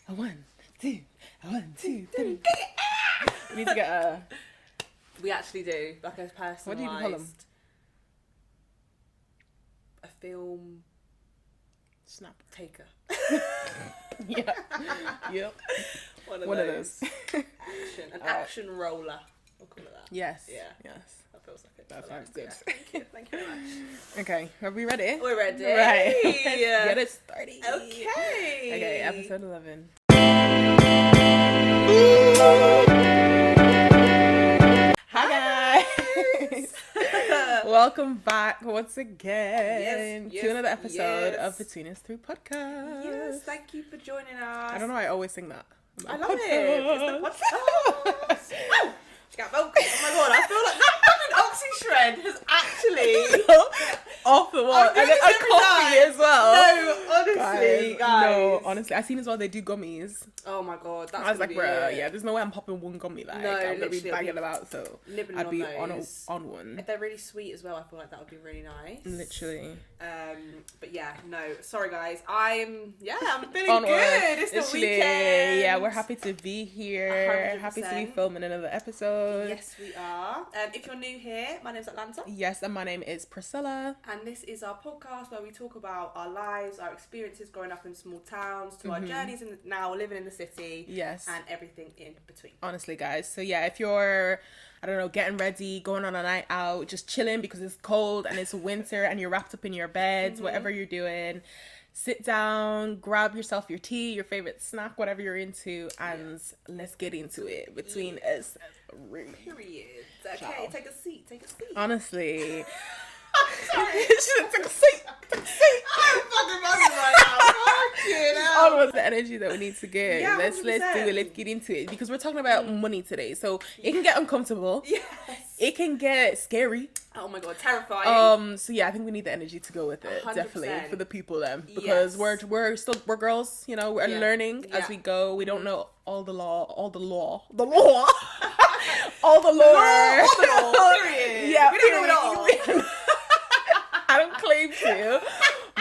A 1, 2, a 1, 2, 3. We need to get a... We actually do, like a personalised... What do you call them? A film... Snap. Taker. Yeah. Yep. One of those. Action. An action roller. We'll call it that. Yes. Yeah. Yes. That feels like it. That sounds good. Yeah. Thank you. Thank you very much. Okay. Are we ready? We're ready. Right. Let's get it started. Okay. Okay, episode 11. Hi guys. Welcome back once again to another episode of Between Us Through Podcast. Yes, thank you for joining us. I don't know why I always sing that. I love it. It's the podcast. Oh, she got vocal. Oh my god, I feel like that fucking oxy shred has actually off the wall. And then a coffee as well. No, honestly, guys. No, honestly. I've seen as well they do gummies. Oh my god, that's I was like, bro, yeah, there's no way I'm popping one gummy. Like, no, I'm gonna be banging about, so I'd be on one. If they're really sweet as well, I feel like that would be really nice. Literally. But yeah, no, sorry guys. I'm feeling on good. One. It's the Literally, weekend. yeah, we're happy to be here. 100%. Happy to be filming another episode. Yes, we are. If you're new here, my name's Atlanta. Yes, and my name is Priscilla. And this is our podcast where we talk about our lives, our experiences growing up in small towns, to our journeys in now living in the city. Yes. And everything in between. Honestly, guys. So yeah, if you're, I don't know, getting ready, going on a night out, just chilling because it's cold and it's winter and you're wrapped up in your beds, whatever you're doing, sit down, grab yourself your tea, your favorite snack, whatever you're into, and let's get into it between us. Period. Okay, Ciao. take a seat. Honestly. Sorry. Take a seat. I'm fucking buzzing right now. Fucking hell. On with the energy that we need to give. Yeah, let's do 100%. it. Let's get into it because we're talking about money today. So it can get uncomfortable. Yes. It can get scary. Oh my god, terrifying. So yeah, I think we need the energy to go with it. 100%. Definitely for the people because Yes. we're girls. You know, we're learning as we go. We don't know all the law, all the lore. Period. Yeah, we don't know it all. I don't claim to.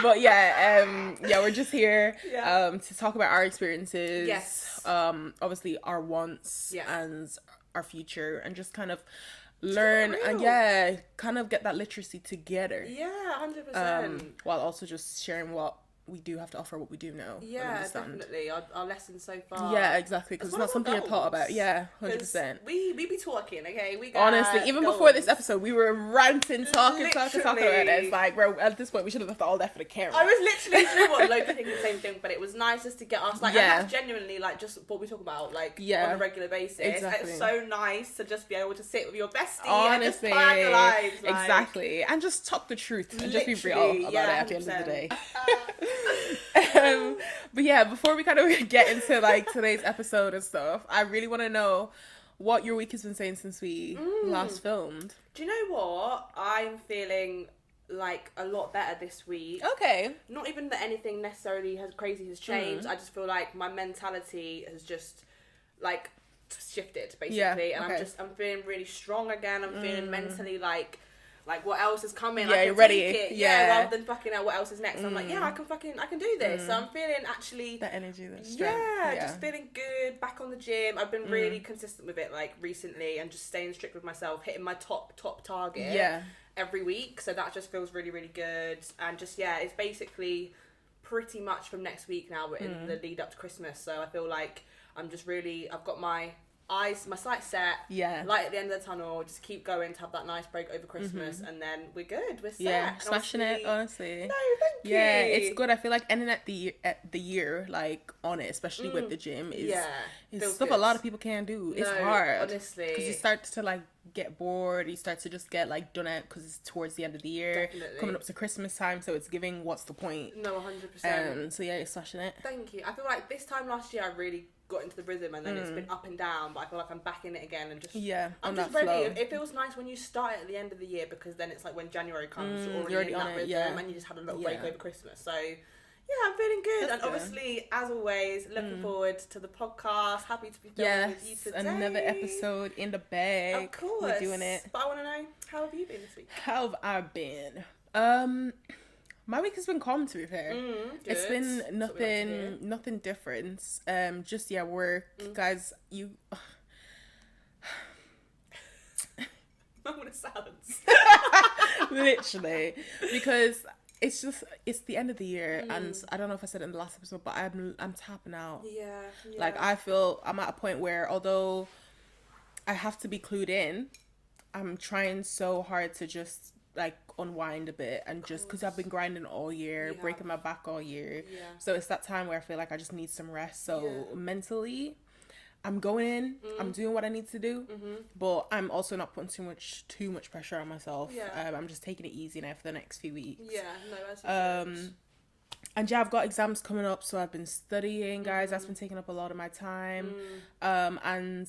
But yeah, we're just here to talk about our experiences. Yes. Obviously our wants and our future, and just kind of learn and kind of get that literacy together. Yeah, 100%. While also just sharing what we do have to offer, what we do know. Yeah, definitely. Our lessons so far. Yeah, exactly. Because it's not something you're taught about. Yeah, 100%. We be talking, okay? We got honestly, even goals. Before this episode, we were ranting, talking about it. It's like, bro, at this point, we should have left all that for the camera. I was literally loads of thinking the same thing, but it was nice just to get us, like, and that's genuinely, like, just what we talk about, like, on a regular basis. Exactly. It's so nice to just be able to sit with your bestie honestly, and just plan your lives. Like, exactly. And just talk the truth and just be real about it at the end of the day. But yeah, before we kind of get into like today's episode and stuff, I really want to know what your week has been saying since we last filmed. Do you know what? I'm feeling like a lot better this week. Okay. Not even that anything necessarily has changed. I just feel like my mentality has just like shifted basically, and I'm feeling really strong again. I'm feeling mentally like what else is coming? Yeah, I can you're ready. Take it. Yeah, rather than fucking out what else is next. I'm like, I can do this. So I'm feeling actually that energy, that strength. Just feeling good. Back on the gym. I've been really consistent with it like recently, and just staying strict with myself, hitting my top target every week. So that just feels really, really good. And just it's basically pretty much from next week now. We're in the lead up to Christmas. So I feel like I've got my sights set, light at the end of the tunnel, just keep going to have that nice break over Christmas, and then we're good, we're set. Yeah, smashing it, honestly. No, thank you. Yeah, it's good. I feel like ending at the year, like, on it, especially with the gym, is stuff good. A lot of people can't do. It's hard. Honestly. Because you start to, like, get bored, you start to just get, like, done out because it's towards the end of the year. Definitely. Coming up to Christmas time, so it's giving what's the point. No, 100%. So yeah, you're smashing it. Thank you. I feel like this time last year I really got into the rhythm, and then it's been up and down, but I feel like I'm back in it again, and just I'm just ready. Flow. It feels nice when you start at the end of the year, because then it's like when January comes, you're already in that rhythm, and you just had a little break over Christmas. So I'm feeling good. And obviously, as always, looking forward to the podcast. Happy to be filming with you today. Another episode in the bag. Of course. We're doing it. But I want to know, how have you been this week? How have I been? My week has been calm, to be fair. It's been like nothing different. Just work, guys. You. Moment of silence. Literally, because it's the end of the year, and I don't know if I said it in the last episode, but I'm tapping out. Yeah. Like, I feel I'm at a point where, although I have to be clued in, I'm trying so hard to just like unwind a bit, and just because I've been grinding all year, breaking my back all year. So it's that time where I feel like I just need some rest. So mentally, I'm going in, I'm doing what I need to do, but I'm also not putting too much pressure on myself. I'm just taking it easy now for the next few weeks. And I've got exams coming up, so I've been studying, guys. That's been taking up a lot of my time. And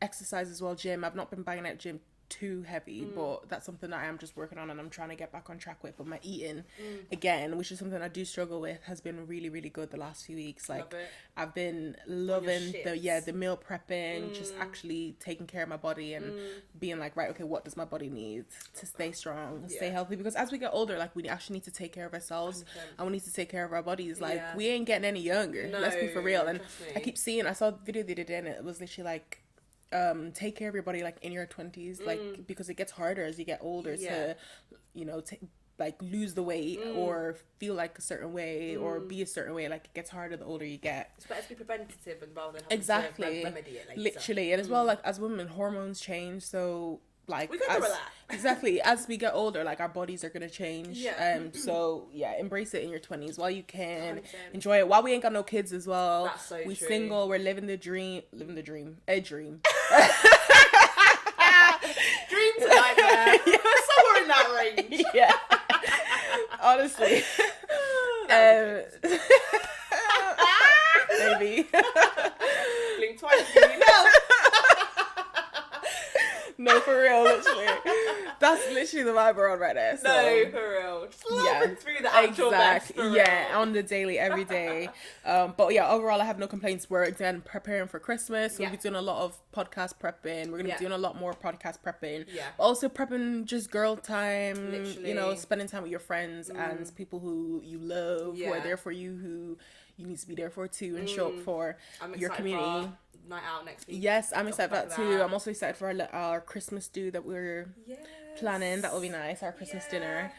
exercise as well, gym. I've not been banging out gym too heavy, but that's something that I am just working on, and I'm trying to get back on track with. But my eating, again, which is something I do struggle with, has been really, really good the last few weeks. Like, I've been loving the meal prepping, just actually taking care of my body and being like, right, okay, what does my body need to stay strong, stay healthy? Because as we get older, like, we actually need to take care of ourselves, 100%. And we need to take care of our bodies. Like, we ain't getting any younger. No, let's be for real. And I saw a video the other day, and it was literally like, take care of your body like in your 20s, like, because it gets harder as you get older to, you know, like lose the weight or feel like a certain way or be a certain way. Like, it gets harder the older you get. It's better to be preventative and rather than having to remedy it later. Literally. And as well, like, as women, hormones change, so like, we go through that. Exactly, as we get older, like, our bodies are gonna change. So embrace it in your 20s while you can. 100%. Enjoy it while we ain't got no kids as well. That's so we true. Single, we're living a dream. Dreams are nightmare. Somewhere in that range. Honestly. Maybe. Blink twice, you know. No, for real, literally. That's literally the vibe we're on right now. So. No, for real. Just laughing through the actual mess, for real. On the daily, every day. But overall, I have no complaints. We're again preparing for Christmas. We'll be doing a lot of podcast prepping. We're going to be doing a lot more podcast prepping. Also prepping just girl time. Literally. You know, spending time with your friends and people who you love, who are there for you, who you need to be there for too, and show up for your community. Night out next week. Yes, I'm excited for that too. I'm also excited for our Christmas do that we're planning. That will be nice, our Christmas dinner.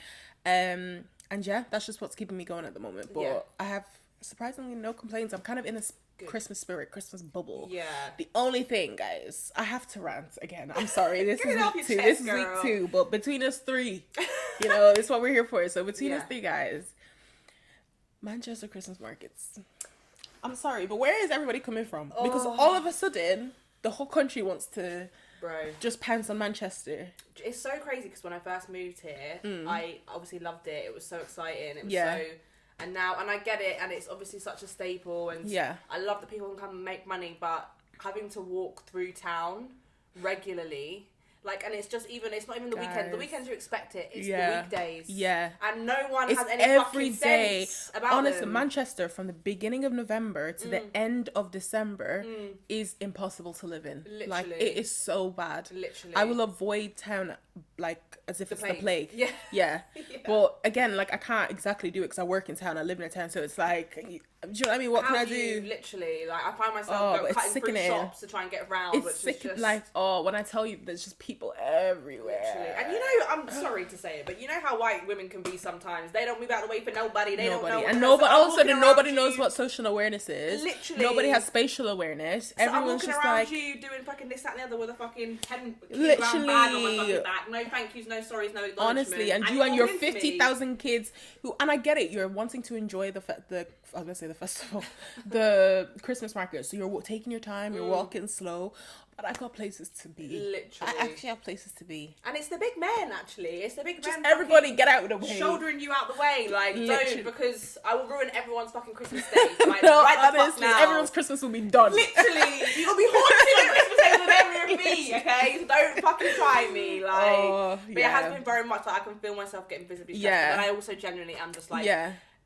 And that's just what's keeping me going at the moment. But I have surprisingly no complaints. I'm kind of in a Christmas spirit, Christmas bubble. The only thing, guys, I have to rant again. I'm sorry. This is week 2. This is week 2. But between us 3, you know, this is what we're here for. So between us 3 guys, Manchester Christmas markets. I'm sorry, but where is everybody coming from? Because all of a sudden, the whole country wants to just pounce on Manchester. It's so crazy because when I first moved here, I obviously loved it. It was so exciting. It was so... And I get it, and it's obviously such a staple, and I love that people can come and make money, but having to walk through town regularly... Like, and it's not even the weekend. The weekends you expect it. It's the weekdays. And no one has any fucking sense about honestly, them. Manchester, from the beginning of November to the end of December, is impossible to live in. Literally. Like, it is so bad. Literally. I will avoid town, like, as if it's the plague. But, again, like, I can't exactly do it because I work in town. I live in a town. So it's like, do you know what I mean? What can I do? Literally. Like, I find myself cutting through shops to try and get around. It's sickening. Like, when I tell you, there's just people everywhere. Literally. And you know, I'm sorry to say it, but you know how white women can be sometimes. They don't move out of the way for nobody. They don't know. And all of a sudden, nobody knows what social awareness is. Literally. Nobody has spatial awareness. So everyone's I'm just around like... you doing fucking this, that, and the other with a fucking 10 kilogram bag on my fucking back. No thank yous, no sorries, no acknowledgement. Honestly, and you and your 50,000 kids who... And I get it, you're wanting to enjoy the festival, the Christmas market. So you're taking your time, you're walking slow. But I got places to be. Literally. I actually have places to be. And it's the big men, actually. It's the big just men. Everybody get out of the way. Shouldering you out the way. Like, literally. Don't, because I will ruin everyone's fucking Christmas day. Like, no, right the honestly, fuck now. everyone's Christmas will be done. Literally. You'll be haunted on Christmas day with a memory of me, okay? So don't fucking try me. Like, but it has been very much like I can feel myself getting visibly stressed. But I also genuinely am just like...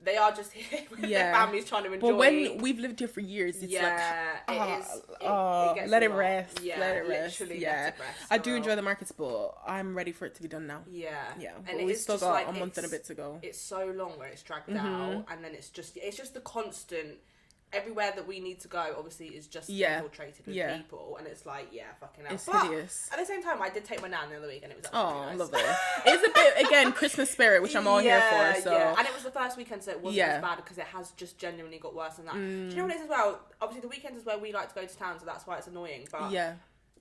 they are just here with their families trying to enjoy. But when we've lived here for years, it's it gets let it rest. Yeah, let it rest. Literally yeah. let it rest. I do enjoy the markets, but I'm ready for it to be done now. Yeah. And we still got a month and a bit to go. It's so long where it's dragged out, and then it's just the constant. Everywhere that we need to go, obviously, is just infiltrated with people, and it's like, fucking hell. It's hideous. At the same time, I did take my nan the other week, and it was absolutely nice. Lovely. It's a bit, again, Christmas spirit, which I'm all here for. So. Yeah, and it was the first weekend, so it wasn't as bad, because it has just genuinely got worse than that. Do you know what it is as well? Obviously, the weekends is where we like to go to town, so that's why it's annoying. But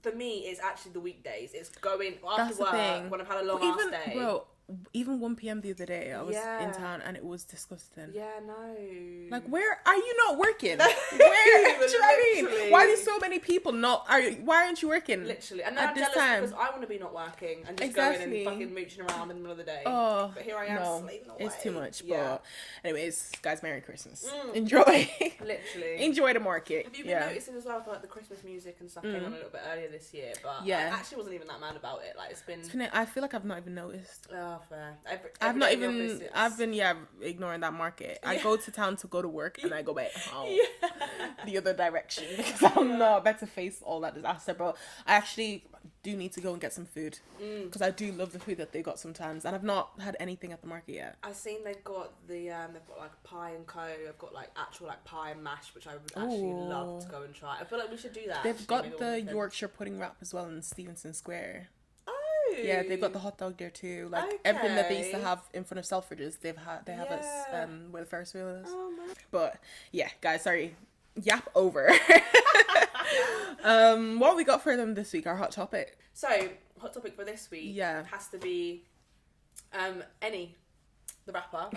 for me, it's actually the weekdays. It's going after work when I've had a long ass day. Bro, even 1 p.m. the other day, I was in town and it was disgusting. Yeah, no. Like, where are you not working? Where? Do you know what I mean? Why are there so many people not? Why aren't you working? Literally. And then I'm jealous because I want to be not working and just going and fucking mooching around in the middle of the day. Oh, but here I am slaving away. It's too much. But anyways, guys, Merry Christmas. Enjoy. Literally. Enjoy the market. Have you been noticing as well, like the Christmas music and stuff came on a little bit earlier this year, but I actually wasn't even that mad about it. Like, it's been I feel like I've not even noticed. Oh, fair. I've been ignoring that market. I go to town to go to work and I go back home the other direction because I'm not about to face all that disaster. But I actually do need to go and get some food because I do love the food that they got sometimes, and I've not had anything at the market yet. I've seen they've got like pie and co. They've got like actual like pie and mash, which I would actually love to go and try. I feel like we should do that. They've got the Yorkshire pudding wrap as well in Stevenson Square. Yeah, they've got the hot dog there too. Like everything that they used to have in front of Selfridges, they have it where the Ferris wheel is. Oh, man. But yeah, guys, sorry, yap over. What we got for them this week? Our hot topic. So hot topic for this week has to be Any, the rapper.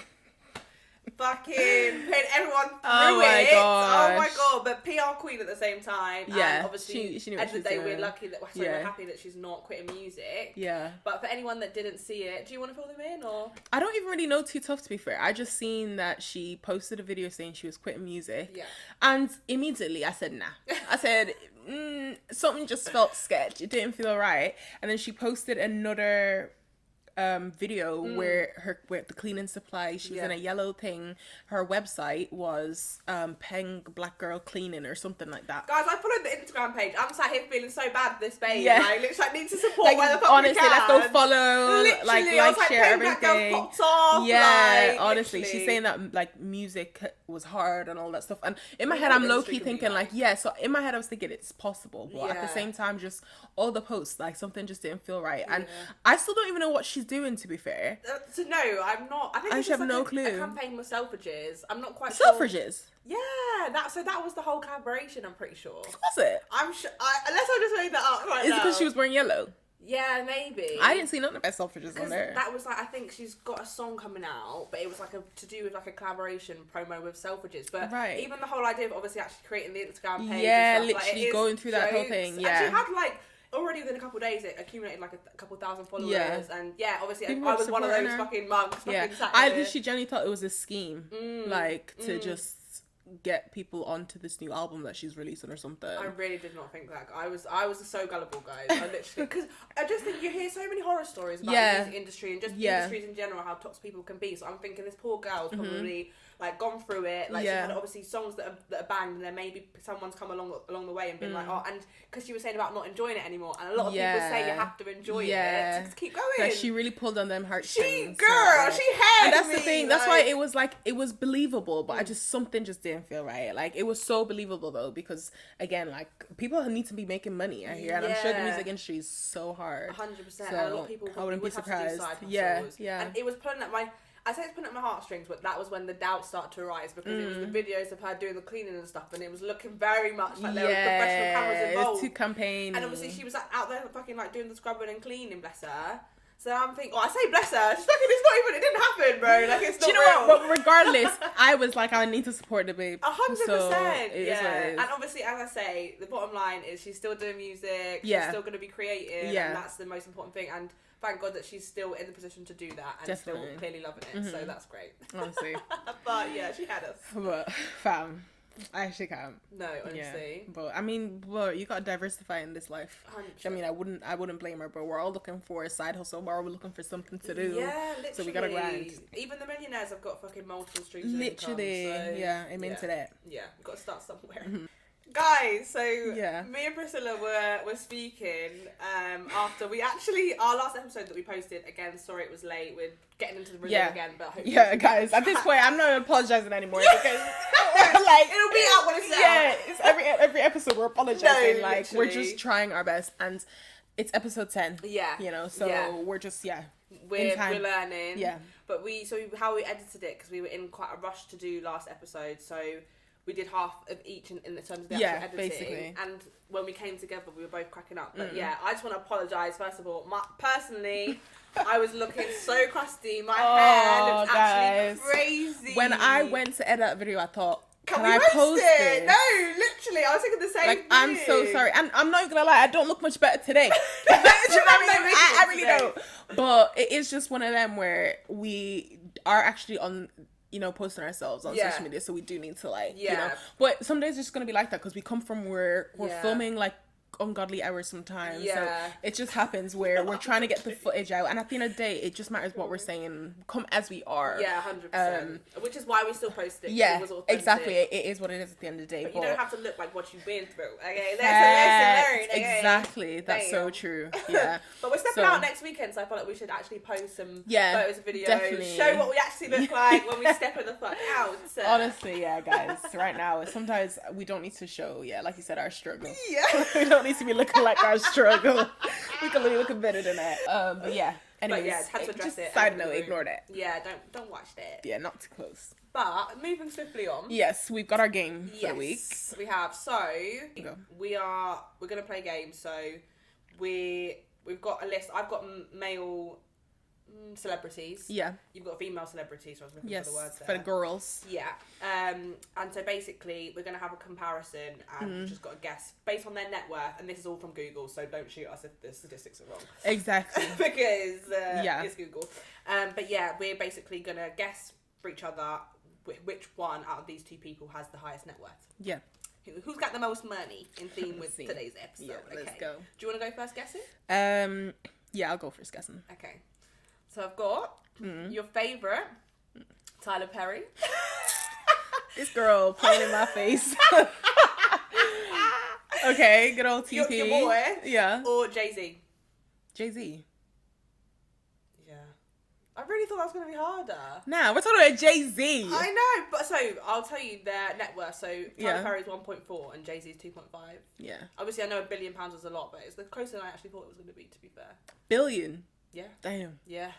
Fucking putting everyone through it. Oh my god! But PR queen at the same time. Yeah, and obviously, she knew end of the day, doing. we're lucky that we're happy that she's not quitting music. Yeah. But for anyone that didn't see it, do you want to fill them in or? I don't even really know too tough, to be fair. I just seen that she posted a video saying she was quitting music. Yeah. And immediately I said nah. I said something just felt sketch. It didn't feel right. And then she posted another video where the cleaning supply, she was in a yellow thing. Her website was Peng Black Girl Cleaning or something like that. Guys, I followed the Instagram page. I'm sat here feeling so bad for this page. Like, literally, I need to support like, where the fuck honestly, we can. let's go follow, literally, like share everything. Popped off, yeah, honestly, literally. she's saying that like music was hard and all that stuff. And in my head, I'm low key thinking like, so in my head, I was thinking it's possible, but at the same time, just all the posts, like something just didn't feel right. And I still don't even know what she's doing, to be fair. So no, I'm not. I think it's have just no like clue. a campaign with Selfridges. I'm not quite Selfridges? Yeah, that was the whole collaboration. I'm pretty sure. Was it? I'm sure. Unless I just made that up right now. Is it because she was wearing yellow? Yeah, maybe. I didn't see nothing about Selfridges on there. That was like, I think she's got a song coming out, but it was like to do with like a collaboration promo with Selfridges. But even the whole idea of obviously actually creating the Instagram page, and stuff, literally like, going through that whole thing. Yeah, and she had like. Already within a couple of days, it accumulated like a couple thousand followers, and obviously people I was one of those her. Fucking mugs. I literally genuinely thought it was a scheme, to just get people onto this new album that she's releasing or something. I really did not think that. I was so gullible, guys. I literally, because I just think you hear so many horror stories about the music industry and just industries in general, how toxic people can be. So I'm thinking this poor girl's probably like gone through it. Like she had obviously songs that are banged, and then maybe someone's come along the way and been like, and because she was saying about not enjoying it anymore, and a lot of people say you have to enjoy it to keep going. Like she really pulled on them heartstrings. She had and that's me, the thing. That's why it was believable, but something just didn't feel right. Like it was so believable though, because again, like people need to be making money out here, and I'm sure the music industry is so hard. 100%. So and a lot of people I wouldn't be surprised. Have to do side hustles. And it was pulling at my. I say it's putting at my heartstrings, but that was when the doubts started to arise, because it was the videos of her doing the cleaning and stuff, and it was looking very much like there were professional cameras involved. It was too campaign. And obviously she was out there fucking like doing the scrubbing and cleaning, bless her. So I'm thinking, I say bless her, she's fucking, it didn't happen, bro. Like it's not you know real. what? But regardless, I was like, I need to support the babe. 100%. So And obviously, as I say, the bottom line is she's still doing music. She's still going to be creative. And that's the most important thing. And thank God that she's still in the position to do that and still clearly loving it. So that's great. Honestly. But yeah, she had us. But fam, I actually can't. No, honestly. Yeah. But I mean, well, you gotta diversify in this life. 100%. I mean, I wouldn't blame her, but we're all looking for a side hustle. We're all looking for something to do. Yeah, literally. So we gotta grind. Even the millionaires have got fucking multiple streams Literally, of income, so yeah, I'm into that. Yeah, we've got to start somewhere. Guys, so Yeah. me and Priscilla were speaking after we actually, our last episode that we posted, again, sorry it was late, we're getting into the rhythm again, but hopefully guys, at this point, I'm not apologizing anymore because, like, it'll be out when it's out. Yeah, it's every episode we're apologizing, No, like, we're literally. just trying our best, and it's episode 10. Yeah. You know, so Yeah. we're just, We're learning. Yeah. But how we edited it, because we were in quite a rush to do last episode, so we did half of each in the terms of the actual editing. Basically. And when we came together, we were both cracking up. But I just want to apologise, first of all. Personally, I was looking so crusty. My hair looked actually crazy. When I went to edit a video, I thought, can we I post it? No, literally, I was thinking the same thing. I'm so sorry. And I'm not gonna lie, I don't look much better today. I really don't. But it is just one of them where we are actually on, posting ourselves on social media, so we do need to but some days it's just gonna be like that because we come from work, we're filming like ungodly hours sometimes, so it just happens where we're trying to get the footage out, and at the end of the day it just matters what we're saying, come as we are. 100%. Which is why we still posted it. It was authentic. Exactly, it is what it is at the end of the day, but you don't have to look like what you've been through, okay? There's a lesson learned, okay? Exactly, that's so true. But we're stepping out next weekend, so I feel like we should actually post some photos and videos, definitely. show what we actually look like when we step in the fuck out. Honestly, guys, right now sometimes we don't need to show like you said, our struggle. We don't need to be looking like our struggle. We can really look better than that. But anyways, had to address it. Side note, ignore that. Yeah, don't watch that. Yeah, not too close. But moving swiftly on. Yes, we've got our game for the week. We have. So we're gonna play games. So we've got a list. I've got male celebrities. Yeah. You've got female celebrities, so I was looking for the words there. For the girls. Yeah. And so basically we're going to have a comparison and we've just got to guess based on their net worth, and this is all from Google, so don't shoot us if the statistics are wrong. Exactly. Because it's Google. But yeah, we're basically going to guess for each other which one out of these two people has the highest net worth. Yeah. Who's got the most money in theme with today's episode? Yeah, let's go. Do you want to go first guessing? Yeah, I'll go first guessing. Okay. So I've got your favourite, Tyler Perry. This girl playing in my face. Okay, good old TP. Your boy. Yeah. Or Jay-Z. Jay-Z. Yeah. I really thought that was going to be harder. Nah, we're talking about Jay-Z. I know, but so I'll tell you their net worth. So Tyler Perry's 1.4 and Jay-Z's 2.5. Yeah. Obviously, I know $1 billion was a lot, but it's the closer than I actually thought it was going to be fair. Billion? Yeah. Damn. Yeah.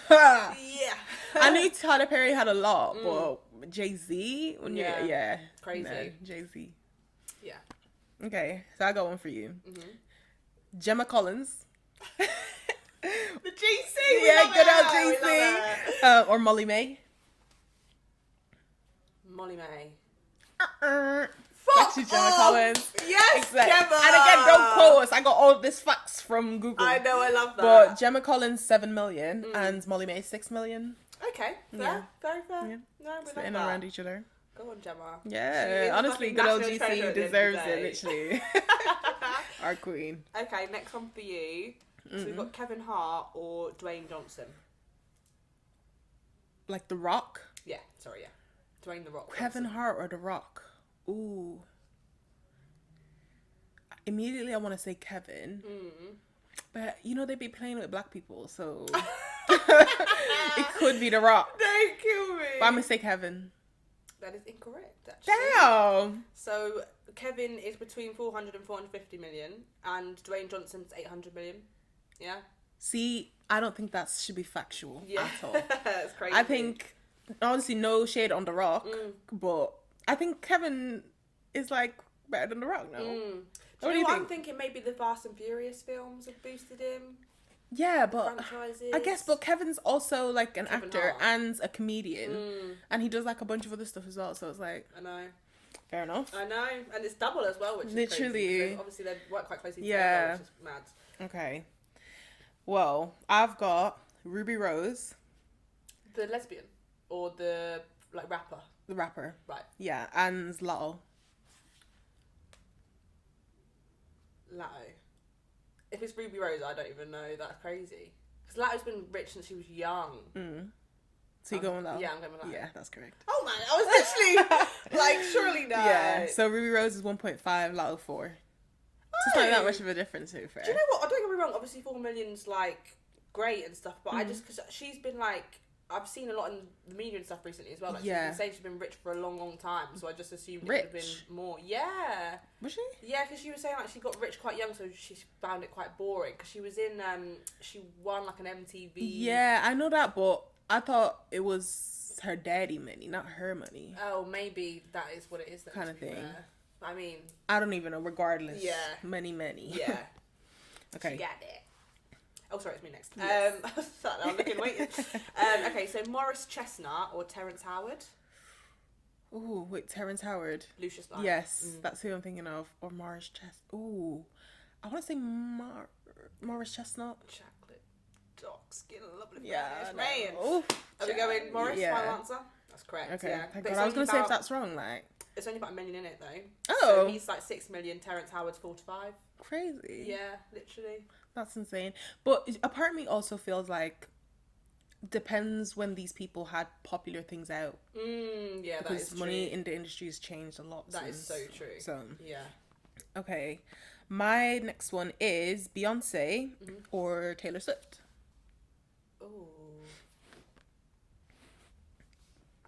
Yeah. I knew Tyler Perry had a lot, but Jay-Z? Yeah. Crazy. Man, Jay-Z. Yeah. Okay, so I got one for you. Gemma Collins. The GC! Yeah, good old GC. Or Molly May. Molly May. Actually, Gemma Collins. Yes, exactly. Gemma. And again, don't quote us. I got all this facts from Google. I know, I love that. But Gemma Collins 7 million and Molly May 6 million. Okay, fair, very fair. Yeah. No, we Sitting love around each other. Go on, Gemma. Yeah, honestly, good old GC deserves it, literally. Our queen. Okay, next one for you. So we've got Kevin Hart or Dwayne Johnson. Like The Rock? Yeah, sorry, Dwayne The Rock. Kevin Hart or The Rock? Ooh. Immediately I want to say Kevin. But, they be playing with black people, so... it could be The Rock. Don't kill me. But I'm going to say Kevin. That is incorrect, actually. Damn! So, Kevin is between 400 and 450 million, and Dwayne Johnson's 800 million. Yeah? See, I don't think that should be factual at all. That's crazy. I think, honestly, no shade on The Rock, but I think Kevin is, better than The Rock now. Do you know what I'm thinking? Maybe the Fast and Furious films have boosted him. Yeah, but franchises. I guess, but Kevin's also Kevin actor Hart. and a comedian, and he does a bunch of other stuff as well. So it's I know. Fair enough. I know, and it's double as well, which is literally crazy, obviously they work quite closely together, which is mad. Okay. Well, I've got Ruby Rose, The lesbian or the rapper. The rapper. Right. Yeah, and Lotto. Latto. If it's Ruby Rose, I don't even know. That's crazy. Because Latto's been rich since she was young. So you going with Lotto? Yeah, I'm going with Latto. Yeah, that's correct. Oh man, I was literally like, surely not. Yeah, so Ruby Rose is 1.5, Lotto 4. It's not that much of a difference, to be fair. Do you know what? I don't get me wrong. Obviously, 4 million's like great and stuff, but I just because she's been like, I've seen a lot in the media and stuff recently as well. Like, she's been saying she's been rich for a long, long time, so I just assumed it would have been more. Yeah. Was she? Yeah, because she was saying like she got rich quite young, so she found it quite boring. Because she was in, she won like an MTV. Yeah, I know that, but I thought it was her daddy money, not her money. Oh, maybe that is what it is. Kind of thing. I mean, I don't even know. Regardless. Yeah. Money. Yeah. Okay. She got it. Oh, sorry, it's me next. Yes. I'm looking, waiting. Okay, so Morris Chestnut or Terrence Howard? Ooh, wait, Terrence Howard. Lucius Lyon. Yes, that's who I'm thinking of. Or Morris Chestnut. Ooh, I want to say Morris Chestnut. Chocolate, dark skin, lovely. Yeah, man. Ooh, Are we going Morris? Yeah. Final answer. That's correct. Okay. Yeah. Thank God. I was gonna say if that's wrong, like. It's only about $1 million in it though. Oh. So he's like 6 million. Terrence Howard's 45. Crazy. Yeah, literally. That's insane. But a part of me also feels like depends when these people had popular things out. Yeah, because that is money true. in the industry has changed a lot. That is so true. So yeah. Okay, my next one is Beyonce or Taylor Swift. Oh.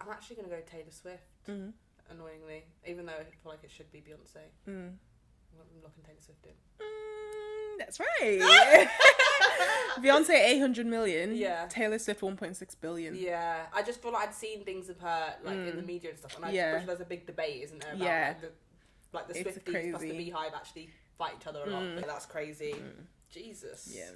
I'm actually gonna go Taylor Swift. Annoyingly, even though I feel like it should be Beyonce. I'm locking Taylor Swift in. That's right. Beyonce 800 million. Yeah. Taylor Swift 1.6 billion. Yeah, I just feel like I'd seen things of her like in the media and stuff, and I just wish there's a big debate, isn't there? About, like the It's Swifties plus the crazy. Beehive actually fight each other a lot. But that's crazy. Jesus. Yeah.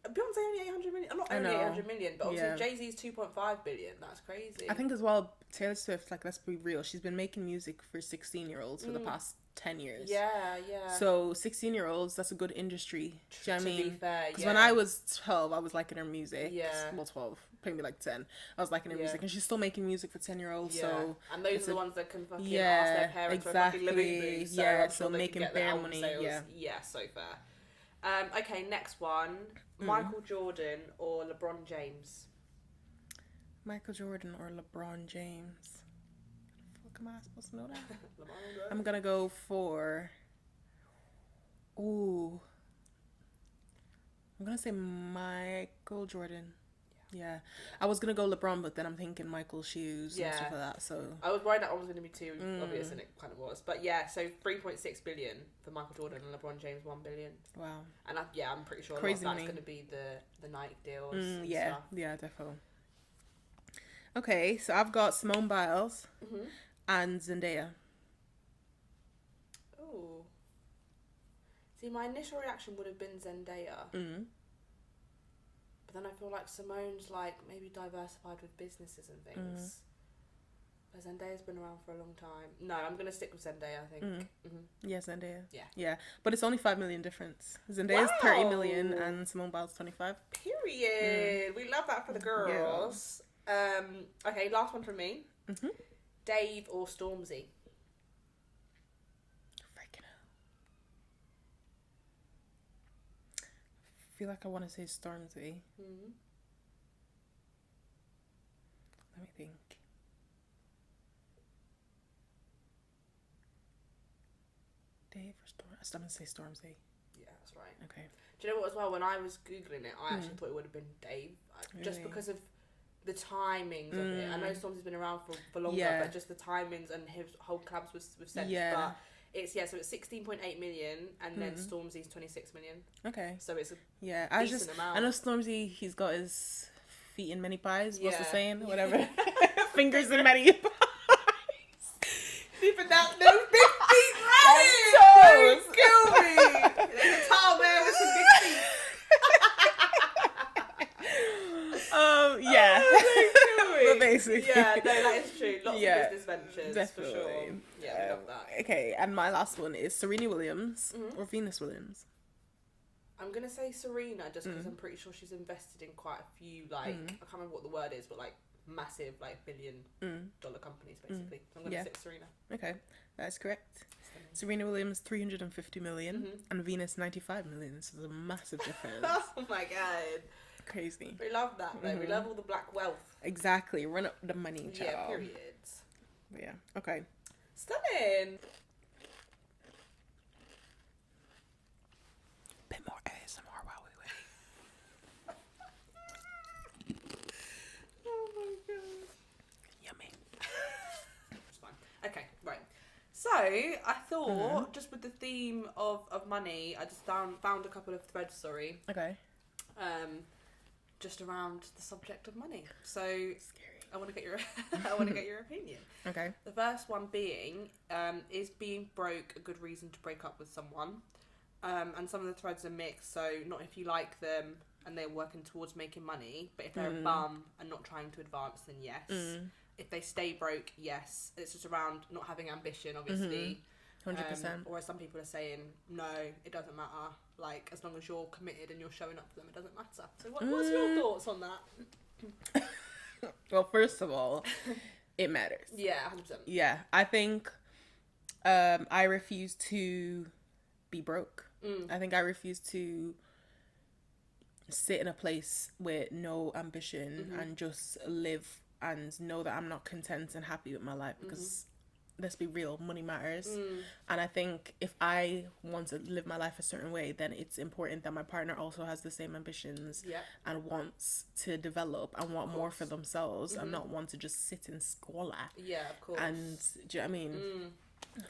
Beyonce only 800 million. I'm not only 800 million, but obviously Jay-Z's 2.5 billion. That's crazy. I think as well, Taylor Swift, like, let's be real, she's been making music for 16-year-olds for the past 10 years. Yeah, yeah. So 16-year-olds, that's a good industry. Do you know what I mean? To be fair, because when I was 12, I was liking her music. Yeah. Well, 12, maybe like 10. I was liking her music, and she's still making music for 10-year-olds. So and those are the ones that can fucking ask their parents for a fucking living boost. So I'm sure they making can get bare their album money. sales. Yeah, So fair. Okay, next one. Michael Jordan or LeBron James? Michael Jordan or LeBron James? Fuck, am I supposed to know that? LeBron. I'm gonna go for. Ooh. I'm gonna say Michael Jordan. Yeah. I was gonna go LeBron, but then I'm thinking Michael's shoes and stuff like that. So I was worried that one was gonna be too obvious, and it kind of was. But yeah, so 3.6 billion for Michael Jordan and LeBron James 1 billion. wow. And I'm pretty sure Crazy a lot of money. that's gonna be the Nike deals. And Yeah, stuff. yeah, definitely. Okay, so I've got Simone Biles and Zendaya. Oh. See, my initial reaction would have been Zendaya. But then I feel like Simone's like maybe diversified with businesses and things. But Zendaya's been around for a long time. No, I'm gonna stick with Zendaya, I think. Yeah, Zendaya. Yeah. Yeah, but it's only 5 million difference. Zendaya's 30 million and Simone Biles 25. Period. We love that for the girls. Okay, last one from me. Dave or Stormzy? Freaking hell. I feel like I want to say Stormzy. Let me think. Dave or Stormzy? I'm going to say Stormzy. Yeah, that's right. Okay. Do you know what as well? When I was Googling it, I actually thought it would have been Dave. Just Really? because of the timings of it. I know Stormzy's been around for longer, but just the timings and his whole collabs with Sense. But it's, so it's 16.8 million, and then Stormzy's 26 million. Okay. So it's a decent amount. I know Stormzy, he's got his feet in many pies. What's the saying? Whatever. Fingers in many pies. Even that, those big feet, right? Don't kill me. Like a tall man with some big feet. Yeah. But basically. Yeah, no, that is true. Lots of business ventures, definitely. for sure. Yeah, I love that. Okay, and my last one is Serena Williams or Venus Williams. I'm gonna say Serena just because I'm pretty sure she's invested in quite a few, like I can't remember what the word is, but like massive like $1 billion companies basically. So I'm gonna stick Serena. Okay, that's correct. Serena Williams 350 million and Venus 95 million. This is a massive difference. Oh my god. Crazy. We love that though. We love all the black wealth. Exactly. Run up the money, child. Yeah, period. But yeah. Okay. Stunning. Bit more ASMR while we wait. Oh my god. Yummy. It's fine. Okay, right. So I thought just with the theme of money, I just found a couple of threads, sorry. Okay. Just around the subject of money. So Scary. I want to get your your opinion. Okay. The first one being, is being broke a good reason to break up with someone? And some of the threads are mixed. So not if you like them and they're working towards making money, but if they're a bum and not trying to advance, then yes. If they stay broke, yes. It's just around not having ambition, obviously. 100%. Or as some people are saying, no, it doesn't matter. Like, as long as you're committed and you're showing up for them, it doesn't matter. So what's your thoughts on that? Well, first of all, it matters. Yeah, 100%. Yeah, I think I refuse to be broke. I think I refuse to sit in a place with no ambition and just live and know that I'm not content and happy with my life, because let's be real, money matters. And I think if I want to live my life a certain way, then it's important that my partner also has the same ambitions and wants to develop and want more for themselves and not want to just sit in squalor. Yeah, of course. And do you know what I mean?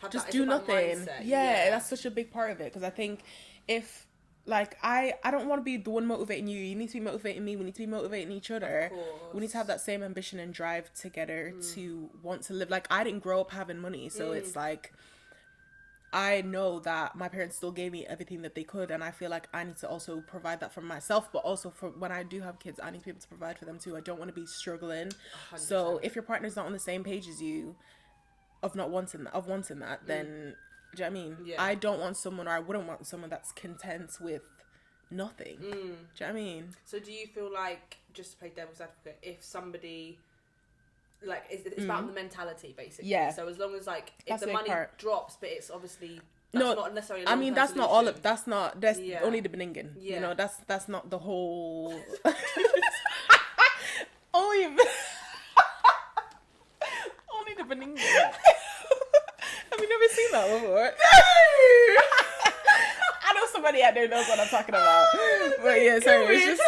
Just do nothing. Yeah, that's such a big part of it, because I think if like I don't want to be the one motivating you. You need to be motivating me. We need to be motivating each other. We need to have that same ambition and drive together to want to live. Like, I didn't grow up having money, so it's like I know that my parents still gave me everything that they could, and I feel like I need to also provide that for myself, but also for when I do have kids, I need to be able to provide for them too. I don't want to be struggling. 100%. So if your partner's not on the same page as you of wanting that, then do you know what I mean? Yeah. I don't want someone, or I wouldn't want someone that's content with nothing. Do you know what I mean? So do you feel like, just to play devil's advocate, if somebody, like, it's about the mentality, basically. Yeah. So as long as, like, if the money drops, but it's obviously not necessarily. I mean, that's solution. Not all of. That's only the beginning. Yeah. You know, that's not the whole. only the beginning. Have you never seen that before? I know somebody out there knows what I'm talking about. But yeah, sorry, it's just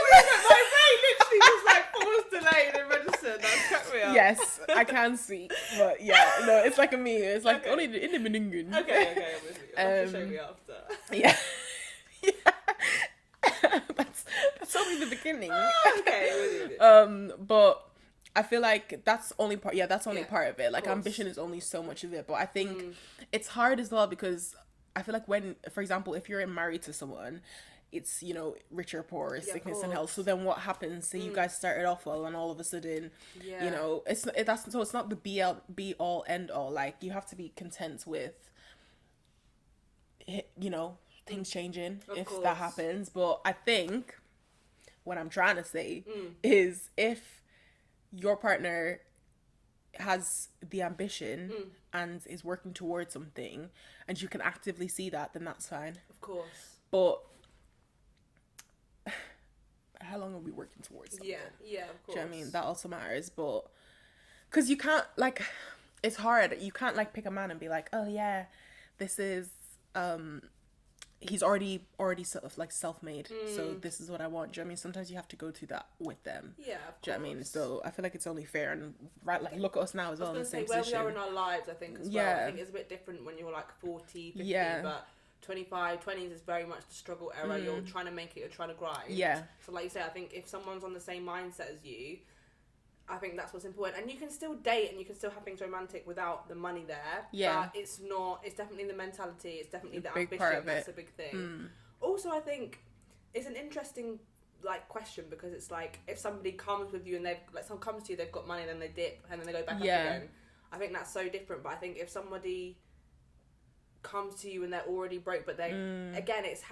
my brain literally just like paused, delayed, and registered. That cracked me up. Yes, I can speak, but yeah, no, it's like a meme. It's like only in the beginning. Okay, I'm with you. You'll have to show me after. Yeah. that's only the beginning. Okay. But I feel like that's only part. Yeah, that's only part of it. Like, ambition is only so much of it. But I think it's hard as well, because I feel like when, for example, if you're married to someone, it's, you know, rich or poor, sickness and health. So then what happens? Say you guys started off well, and all of a sudden, you know, it's not the be all end all. Like, you have to be content with, you know, things changing if that happens. But I think what I'm trying to say is, if your partner has the ambition and is working towards something, and you can actively see that, then that's fine. Of course. But how long are we working towards something? Yeah, of course. Do you know what I mean? That also matters. But because you can't, like, it's hard. You can't, like, pick a man and be like, oh yeah, this is he's already sort of like self-made, so this is what I want. Do you know what I mean? Sometimes you have to go through that with them. Yeah, of course. Do you know what I mean? So I feel like it's only fair, and right, like, look at us now as well in the same position. Where we are in our lives, I think, as well. I think it's a bit different when you're like 40, 50, but 25, 20s is very much the struggle era. You're trying to make it, you're trying to grind. Yeah. So like you say, I think if someone's on the same mindset as you, I think that's what's important. And you can still date and you can still have things romantic without the money there. Yeah. But it's definitely the mentality, it's definitely the ambition. Part of that's a big thing. Also, I think it's an interesting, like, question, because it's like, if somebody comes with you and someone comes to you, they've got money, then they dip and then they go back up again. I think that's so different. But I think if somebody comes to you and they're already broke, but they again, it's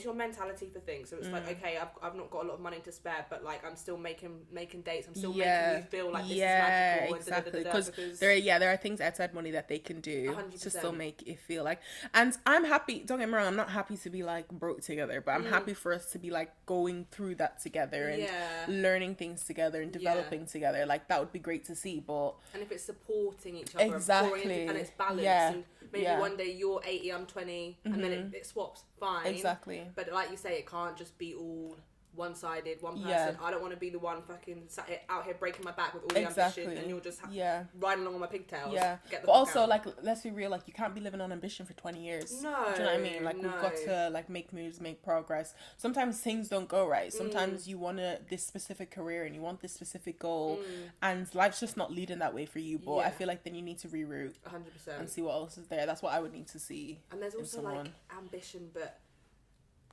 your mentality for things. So it's like, okay, I've not got a lot of money to spare, but like I'm still making dates, I'm still making you feel like this is magical. Exactly. Because there are things outside money that they can do 100%. to still make it feel like. And I'm happy. Don't get me wrong. I'm not happy to be like broke together, but I'm happy for us to be like going through that together and learning things together and developing together. Like that would be great to see. But and if it's supporting each other, exactly, and it's balanced, and maybe one day you're 80, I'm 20, and then it swaps. Fine. Exactly. But like you say, it can't just be all one-sided, one person. I don't want to be the one fucking out here breaking my back with all the ambition, and you're just riding along on my pigtails. But also, like, let's be real, like, you can't be living on ambition for 20 years. No. Do you know what I mean? Like, we've got to, like, make moves, make progress. Sometimes things don't go right. Sometimes you want this specific career and you want this specific goal, and life's just not leading that way for you. But I feel like then you need to reroute 100% and see what else is there. That's what I would need to see. And there's also, like, ambition, but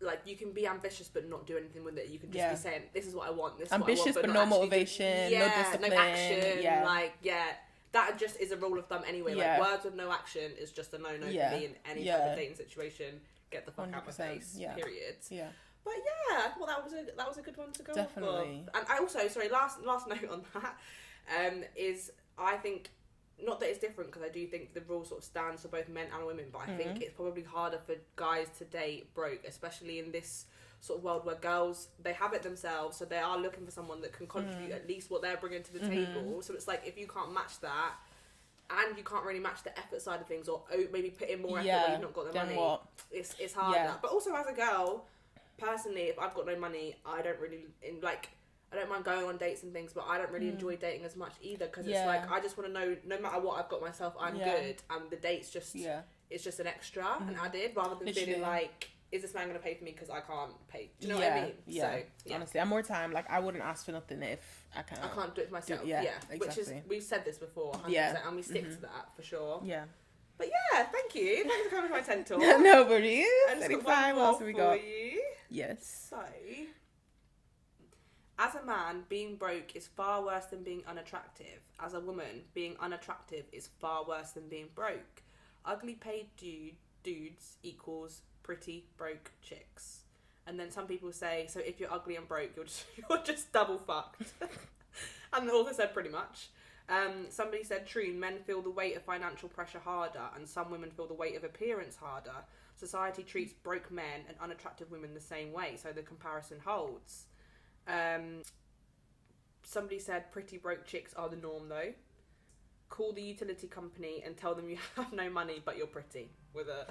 like you can be ambitious but not do anything with it. You can just be saying, this is what I want, this is ambitious what I want, but no motivation, no discipline, no action. That just is a rule of thumb anyway. Like words with no action is just a no-no for me in any type of dating situation. Get the fuck out of my face. Period. But I thought that was a good one to go definitely off of. And I also, sorry, last note on that is I think, not that it's different, because I do think the rule sort of stands for both men and women, but I think it's probably harder for guys to date broke, especially in this sort of world where girls, they have it themselves, so they are looking for someone that can contribute at least what they're bringing to the table. So it's like, if you can't match that, and you can't really match the effort side of things, or maybe put in more effort when you've not got the money, it's harder. But also as a girl, personally, if I've got no money, I don't mind going on dates and things, but I don't really enjoy dating as much either, because it's like, I just want to know, no matter what I've got myself, I'm good, and the date's just, it's just an extra, an added, rather than feeling like, is this man going to pay for me because I can't pay? Do you know what I mean? So, honestly, I'm more time, like, I wouldn't ask for nothing if I can't do it for myself. Exactly. Which is, we've said this before, 100%, and we stick to that, for sure. But thank you. Thanks for coming to my TED Talk. Nobody. Anytime, what else have we got? You. Yes. So, as a man, being broke is far worse than being unattractive. As a woman, being unattractive is far worse than being broke. Ugly paid dudes equals pretty broke chicks. And then some people say, so if you're ugly and broke, you're just double fucked. And the author said pretty much. Somebody said, true, men feel the weight of financial pressure harder, and some women feel the weight of appearance harder. Society treats broke men and unattractive women the same way, so the comparison holds. Somebody said pretty broke chicks are the norm though. Call the utility company and tell them you have no money but you're pretty, with a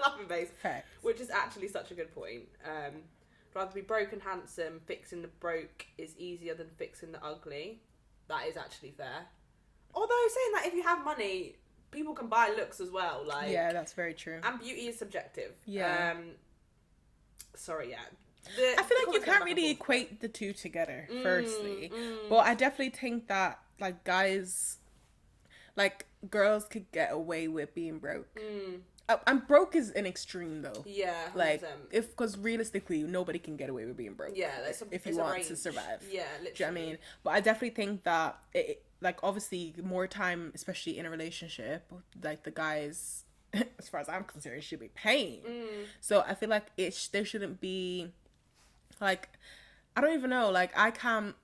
laughing face. Fact. Which is actually such a good point. Rather be broke and handsome. Fixing the broke is easier than fixing the ugly. That is actually fair. Although saying that, if you have money, people can buy looks as well. Like, yeah, that's very true. And beauty is subjective. Yeah. I feel like you can't really equate the two together, firstly. But I definitely think that, like, girls could get away with being broke. And broke is an extreme, though. Yeah, 100%. Like, because realistically, nobody can get away with being broke. Yeah, if you want to survive. Yeah, literally. Do you know what I mean? But I definitely think that, like, obviously, more time, especially in a relationship, like, the guys, as far as I'm concerned, should be paying. So I feel like there shouldn't be, like, I don't even know, like, I can't,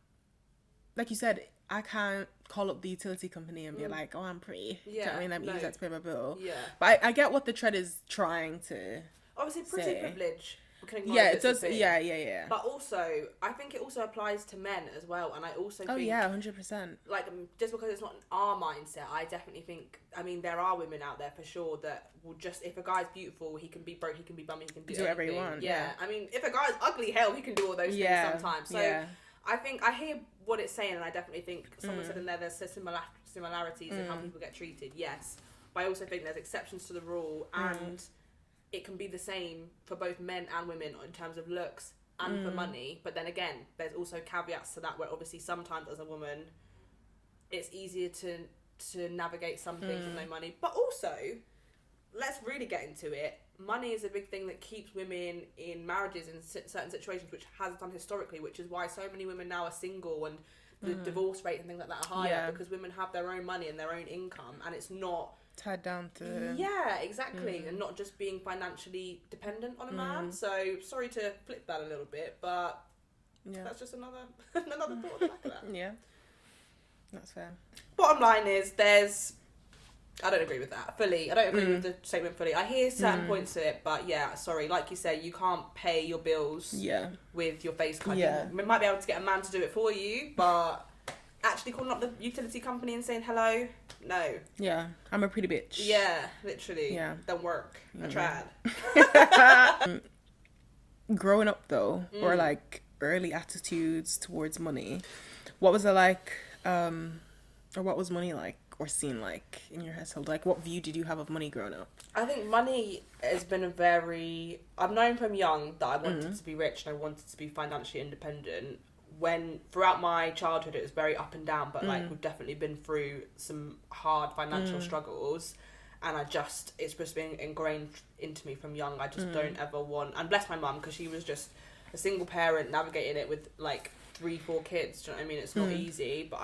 like you said, I can't call up the utility company and be like, oh, I'm pretty. Yeah. Do you know what I mean? I'm easy to pay my bill. Yeah. But I get what the trend is trying to obviously, pretty privilege. Yeah, it does. Yeah. But also, I think it also applies to men as well. And I also think... 100%. Like, just because it's not our mindset, I definitely think... I mean, there are women out there for sure that will just... If a guy's beautiful, he can be broke, he can be bummy, he can do whatever he wants. Yeah. I mean, if a guy's ugly, hell, he can do all those things sometimes. So, I think... I hear what it's saying, and I definitely think... Someone said in there's similarities in how people get treated. Yes. But I also think there's exceptions to the rule, and... It can be the same for both men and women in terms of looks and for money. But then again, there's also caveats to that, where obviously sometimes as a woman, it's easier to navigate some things with no money. But also, let's really get into it. Money is a big thing that keeps women in marriages in certain situations, which has done historically, which is why so many women now are single, and the divorce rate and things like that are higher, because women have their own money and their own income, and it's not tied down to. Yeah, exactly, and not just being financially dependent on a man. So sorry to flip that a little bit, but that's just another another thought on the back of that. Yeah, that's fair. Bottom line is, I don't agree with that fully. I don't agree with the statement fully. I hear certain points to it, but yeah, sorry. Like you say, you can't pay your bills with your face card. Yeah. You might be able to get a man to do it for you, but actually calling up the utility company and saying hello, no. Yeah, I'm a pretty bitch. Yeah, literally. Yeah. Don't work. I tried. Growing up though, or like early attitudes towards money, what was it like, or what was money like or seen like in your household? Like, what view did you have of money growing up? I think money has been I've known from young that I wanted to be rich and I wanted to be financially independent. When throughout my childhood it was very up and down, but like we've definitely been through some hard financial struggles, and it's just been ingrained into me from young. I just don't ever want, and bless my mum, because she was just a single parent navigating it with like 3-4 kids. Do you know what I mean? It's not easy, but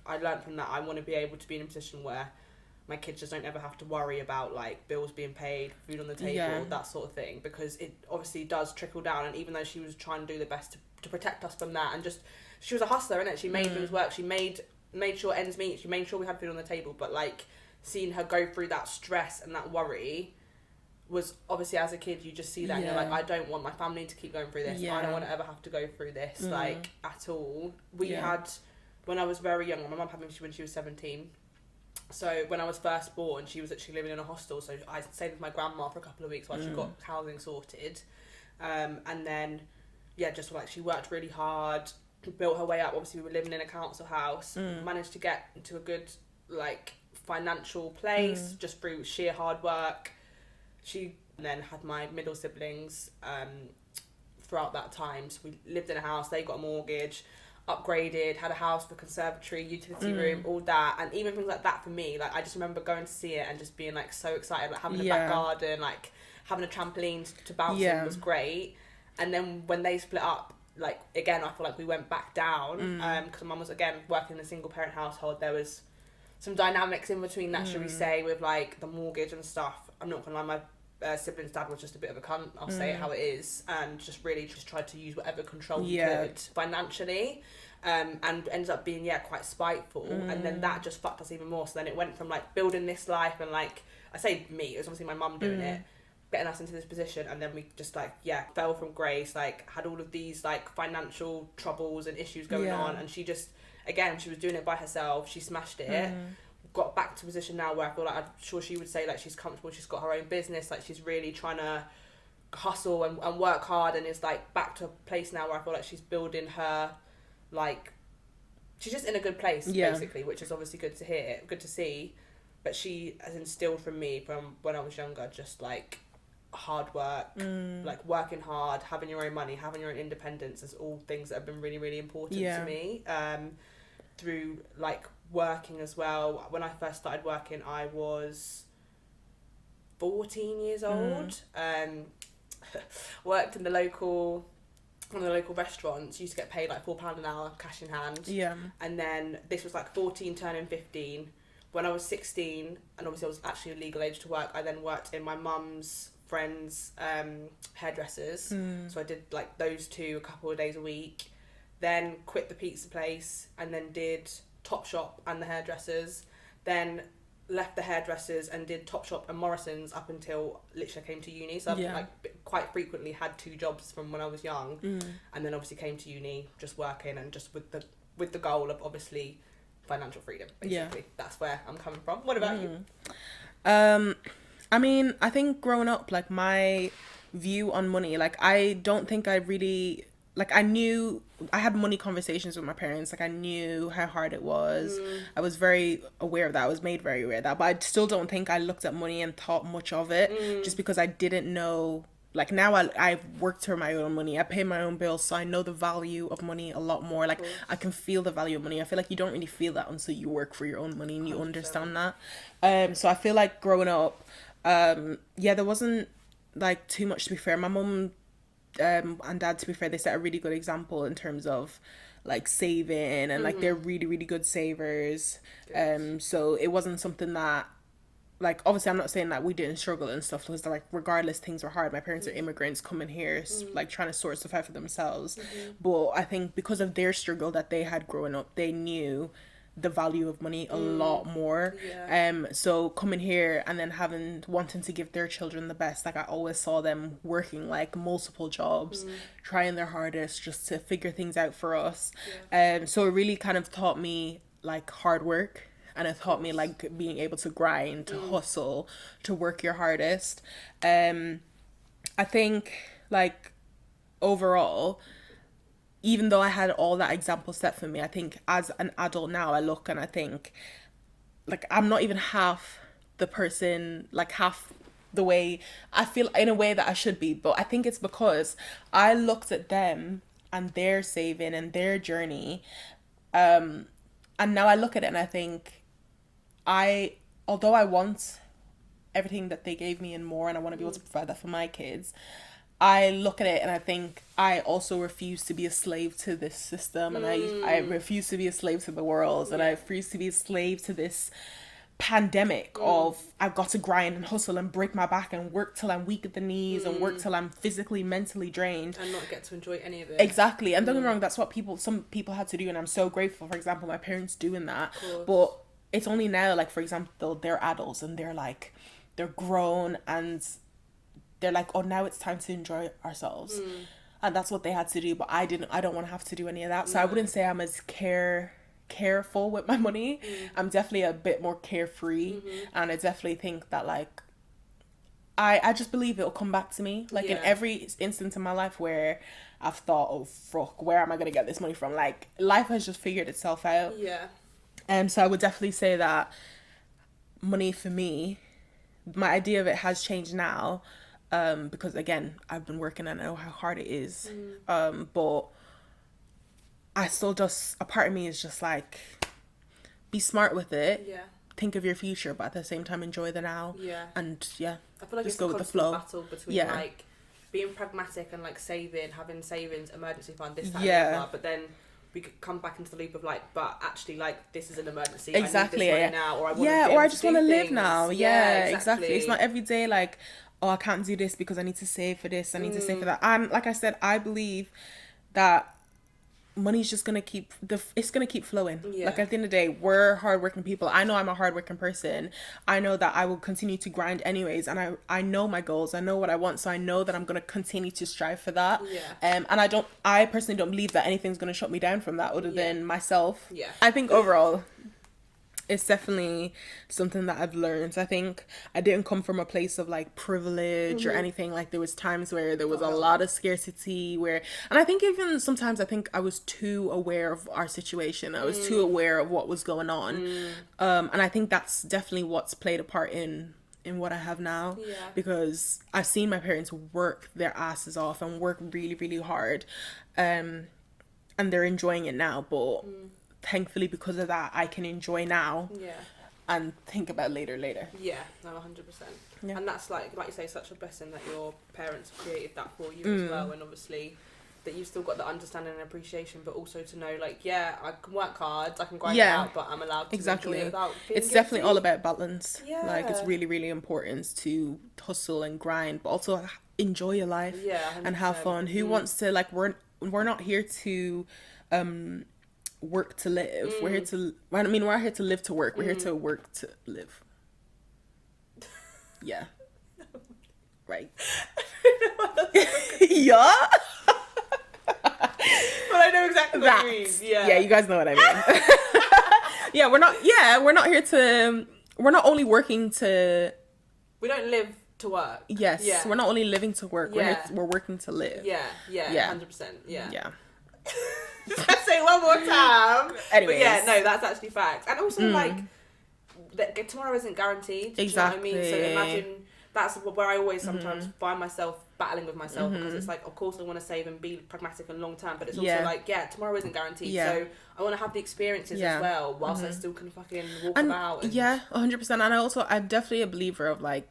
I learned from that. I want to be able to be in a position where my kids just don't ever have to worry about like bills being paid, food on the table, that sort of thing, because it obviously does trickle down. And even though she was trying to do the best to protect us from that, and just, she was a hustler, innit? She made things work. She made sure ends meet. She made sure we had food on the table. But like, seeing her go through that stress and that worry was obviously, as a kid, you just see that and you're like, I don't want my family to keep going through this. I don't want to ever have to go through this like at all. We had, when I was very young, my mum had me when she was 17. So when I was first born, she was actually living in a hostel. So I stayed with my grandma for a couple of weeks while she got housing sorted. And then, just like, she worked really hard, built her way up. Obviously, we were living in a council house, managed to get into a good, like, financial place just through sheer hard work. She then had my middle siblings throughout that time. So we lived in a house, they got a mortgage, upgraded, had a house for conservatory, utility room, all that. And even things like that for me, like, I just remember going to see it and just being like so excited, like having a back garden, like having a trampoline to bounce on was great. And then when they split up, like, again, I feel like we went back down, because mum was, again, working in a single parent household. There was some dynamics in between that, should we say, with like the mortgage and stuff. I'm not gonna lie, my sibling's dad was just a bit of a cunt, I'll say it how it is, and just really just tried to use whatever control he could financially, and ended up being quite spiteful, and then that just fucked us even more. So then it went from like building this life, and like, I say me, it was obviously my mum doing it, getting us into this position, and then we just like fell from grace, like had all of these like financial troubles and issues going on, and she just, again, she was doing it by herself, she smashed it. Got back to a position now where I feel like, I'm sure she would say, like, she's comfortable, she's got her own business, like she's really trying to hustle and work hard, and is like back to a place now where I feel like she's building her, like, she's just in a good place, basically, which is obviously good to hear, good to see. But she has instilled from me from when I was younger, just like hard work, like working hard, having your own money, having your own independence, is all things that have been really, really important to me. Through like working as well. When I first started working, I was 14 years old. Worked in one of the local restaurants. Used to get paid like £4 an hour, cash in hand. And then this was like 14 turning 15. When I was 16, and obviously I was actually a legal age to work, I then worked in my mum's friends' hairdressers. So I did like those two a couple of days a week. Then quit the pizza place, and then did Topshop and the hairdressers. Then left the hairdressers and did Topshop and Morrison's up until literally I came to uni. So I've like quite frequently had 2 jobs from when I was young, and then obviously came to uni just working, and just with the goal of obviously financial freedom. Basically, that's where I'm coming from. What about you? I mean, I think growing up, like, my view on money, like, I don't think I really, like, I knew, I had money conversations with my parents, like, I knew how hard it was. I was very aware of that. I was made very aware of that. But I still don't think I looked at money and thought much of it, just because I didn't know. Like, now I've worked for my own money. I pay my own bills, so I know the value of money a lot more. Like, I can feel the value of money. I feel like you don't really feel that until you work for your own money and you 100%. Understand that. So I feel like growing up, there wasn't, like, too much, to be fair. My mum and dad, to be fair, they set a really good example in terms of like saving, and like they're really, really good savers. So it wasn't something that like, obviously I'm not saying that we didn't struggle and stuff, because like regardless things were hard. My parents are immigrants coming here like trying to sort stuff out for themselves, but I think because of their struggle that they had growing up, they knew the value of money a lot more. So coming here and then wanting to give their children the best, like I always saw them working like multiple jobs, trying their hardest just to figure things out for us. So it really kind of taught me like hard work, and it taught me like being able to grind, to hustle, to work your hardest. I think like overall, even though I had all that example set for me, I think as an adult now, I look and I think like I'm not even half the person, like half the way I feel in a way that I should be. But I think it's because I looked at them and their saving and their journey, and now I look at it and I think although I want everything that they gave me and more, and I want to be able to provide that for my kids, I look at it and I think I also refuse to be a slave to this system, and I refuse to be a slave to the world, and I refuse to be a slave to this pandemic of I've got to grind and hustle and break my back and work till I'm weak at the knees and work till I'm physically, mentally drained and not get to enjoy any of it. Exactly. And don't get me wrong, that's what some people had to do, and I'm so grateful, for example, my parents doing that. But it's only now, like, for example, they're adults and they're grown and they're like, oh, now it's time to enjoy ourselves. And that's what they had to do, but I don't want to have to do any of that. So I wouldn't say I'm as careful with my money. I'm definitely a bit more carefree, and I definitely think that like I just believe it'll come back to me, like in every instance in my life where I've thought, oh fuck, where am I gonna get this money from? Like life has just figured itself out. So I would definitely say that money for me, my idea of it has changed now, because again I've been working and I know how hard it is, but I still just, a part of me is just like, be smart with it. Think of your future, but at the same time enjoy the now. And I feel like just it's go a with the constant flow. battle between like being pragmatic and like having savings, emergency fund, this, that, and that, but then we could come back into the loop of like, but actually like this is an emergency. Exactly. I need this right now, or I want or I just want to live now. Exactly. It's not every day like, oh, I can't do this because I need to save for this, I need to save for that. And like I said, I believe that money's just gonna keep flowing. Like at the end of the day, we're hardworking people. I know I'm a hardworking person. I know that I will continue to grind anyways, and I know my goals, I know what I want, so I know that I'm gonna continue to strive for that. And I personally don't believe that anything's gonna shut me down from that other than myself. I think overall it's definitely something that I've learned. I think I didn't come from a place of like privilege or anything. Like there was times where there was a lot of scarcity and I think even sometimes I think I was too aware of our situation. I was too aware of what was going on. And I think that's definitely what's played a part in what I have now, because I've seen my parents work their asses off and work really, really hard. And they're enjoying it now, but thankfully because of that I can enjoy now and think about later. No, 100%. And that's like you say, such a blessing that your parents created that for you as well, and obviously that you've still got the understanding and appreciation, but also to know like, I can work hard, I can grind it out, but I'm allowed to enjoy it without being It's guilty. definitely all about balance. Like it's really, really important to hustle and grind, but also enjoy your life and have fun. Who wants to, like, we're not here to work to live. We're here to, we're not here to live to work. We're here to work to live. Right. But I know exactly what you mean. Yeah, you guys know what I mean. We're not here to, we're not only working to, we don't live to work. We're not only living to work. We're working to live. 100%. Say it one more time. Anyways. But that's actually facts. And also like that tomorrow isn't guaranteed. Exactly. Do you know what I mean? So imagine that's where I always sometimes find myself battling with myself, because it's like, of course I want to save and be pragmatic and long term, but it's also like, tomorrow isn't guaranteed. So I want to have the experiences as well, whilst I still can fucking walk about. And 100%. And I'm definitely a believer of like,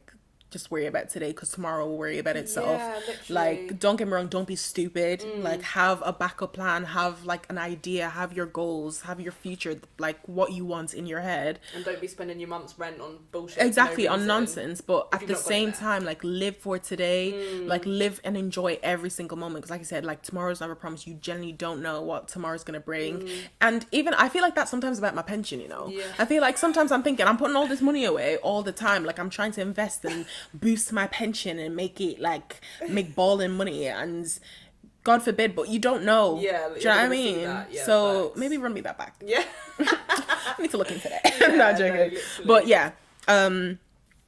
just worry about today because tomorrow will worry about itself. Yeah, literally. Like, don't get me wrong, don't be stupid. Like, have a backup plan, have like an idea, have your goals, have your future, like what you want in your head. And don't be spending your month's rent on bullshit. Exactly, for no on reason, nonsense. But if at you've the not got it same there. time, like, live for today. Like, live and enjoy every single moment. Because like I said, like, tomorrow's never promised. You generally don't know what tomorrow's gonna bring. And even I feel like that sometimes about my pension, you know. Yeah. I feel like sometimes I'm thinking I'm putting all this money away all the time. Like, I'm trying to invest and boost my pension and make it like make balling money, and God forbid, but you don't know. Yeah, do you know what I you're gonna see mean? that. Yeah, so facts. maybe run me that back. Yeah. I need to look into that. Yeah, Not no, joking. literally. But yeah,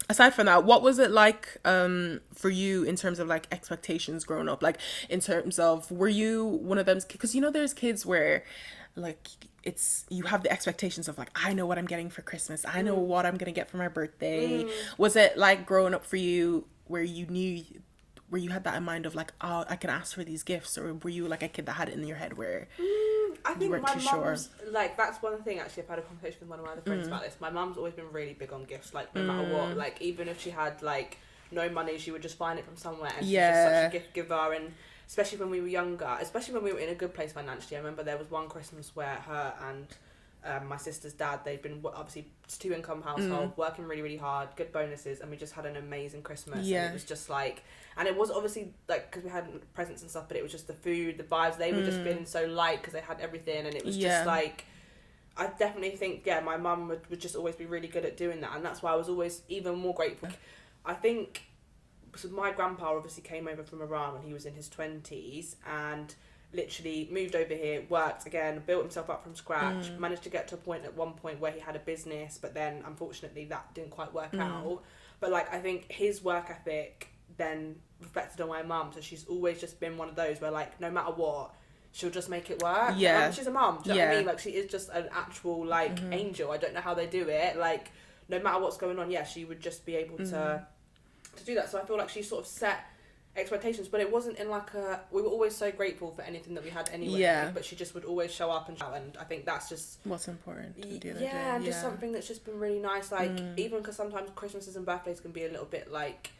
aside from that, what was it like for you in terms of like expectations growing up? Like, in terms of, were you one of them? Because you know there's kids where like it's, you have the expectations of like, I know what I'm getting for Christmas, I know what I'm gonna get for my birthday. Was it like growing up for you where you knew, where you had that in mind of like, oh, I can ask for these gifts? Or were you like a kid that had it in your head where I think weren't my too sure? mum's like, that's one thing actually. I've had a conversation with one of my other friends about this. My mum's always been really big on gifts, like no matter what. Like, even if she had like no money, she would just find it from somewhere, and she's just such a gift giver. And especially when we were younger, especially when we were in a good place financially. I remember there was one Christmas where her and my sister's dad, they'd been obviously two-income household, working really, really hard, good bonuses, and we just had an amazing Christmas. Yeah. And it was just like, and it was obviously like, because we had presents and stuff, but it was just the food, the vibes, they were just feeling so light because they had everything, and it was just like, I definitely think, yeah, my mum would just always be really good at doing that, and that's why I was always even more grateful. I think, so my grandpa obviously came over from Iran when he was in his 20s, and literally moved over here, worked again, built himself up from scratch, managed to get to a point at one point where he had a business, but then unfortunately that didn't quite work out. But like, I think his work ethic then reflected on my mum, so she's always just been one of those where like, no matter what, she'll just make it work. Yeah. She's a mum, do you know what I mean? Like, she is just an actual like angel. I don't know how they do it, like no matter what's going on, yeah, she would just be able to do that. So I feel like she sort of set expectations, but it wasn't in like a, we were always so grateful for anything that we had anyway. Yeah. But she just would always show up and shout, and I think that's just what's important at the end of the yeah, day. and just something that's just been really nice. Like, even because sometimes Christmases and birthdays can be a little bit like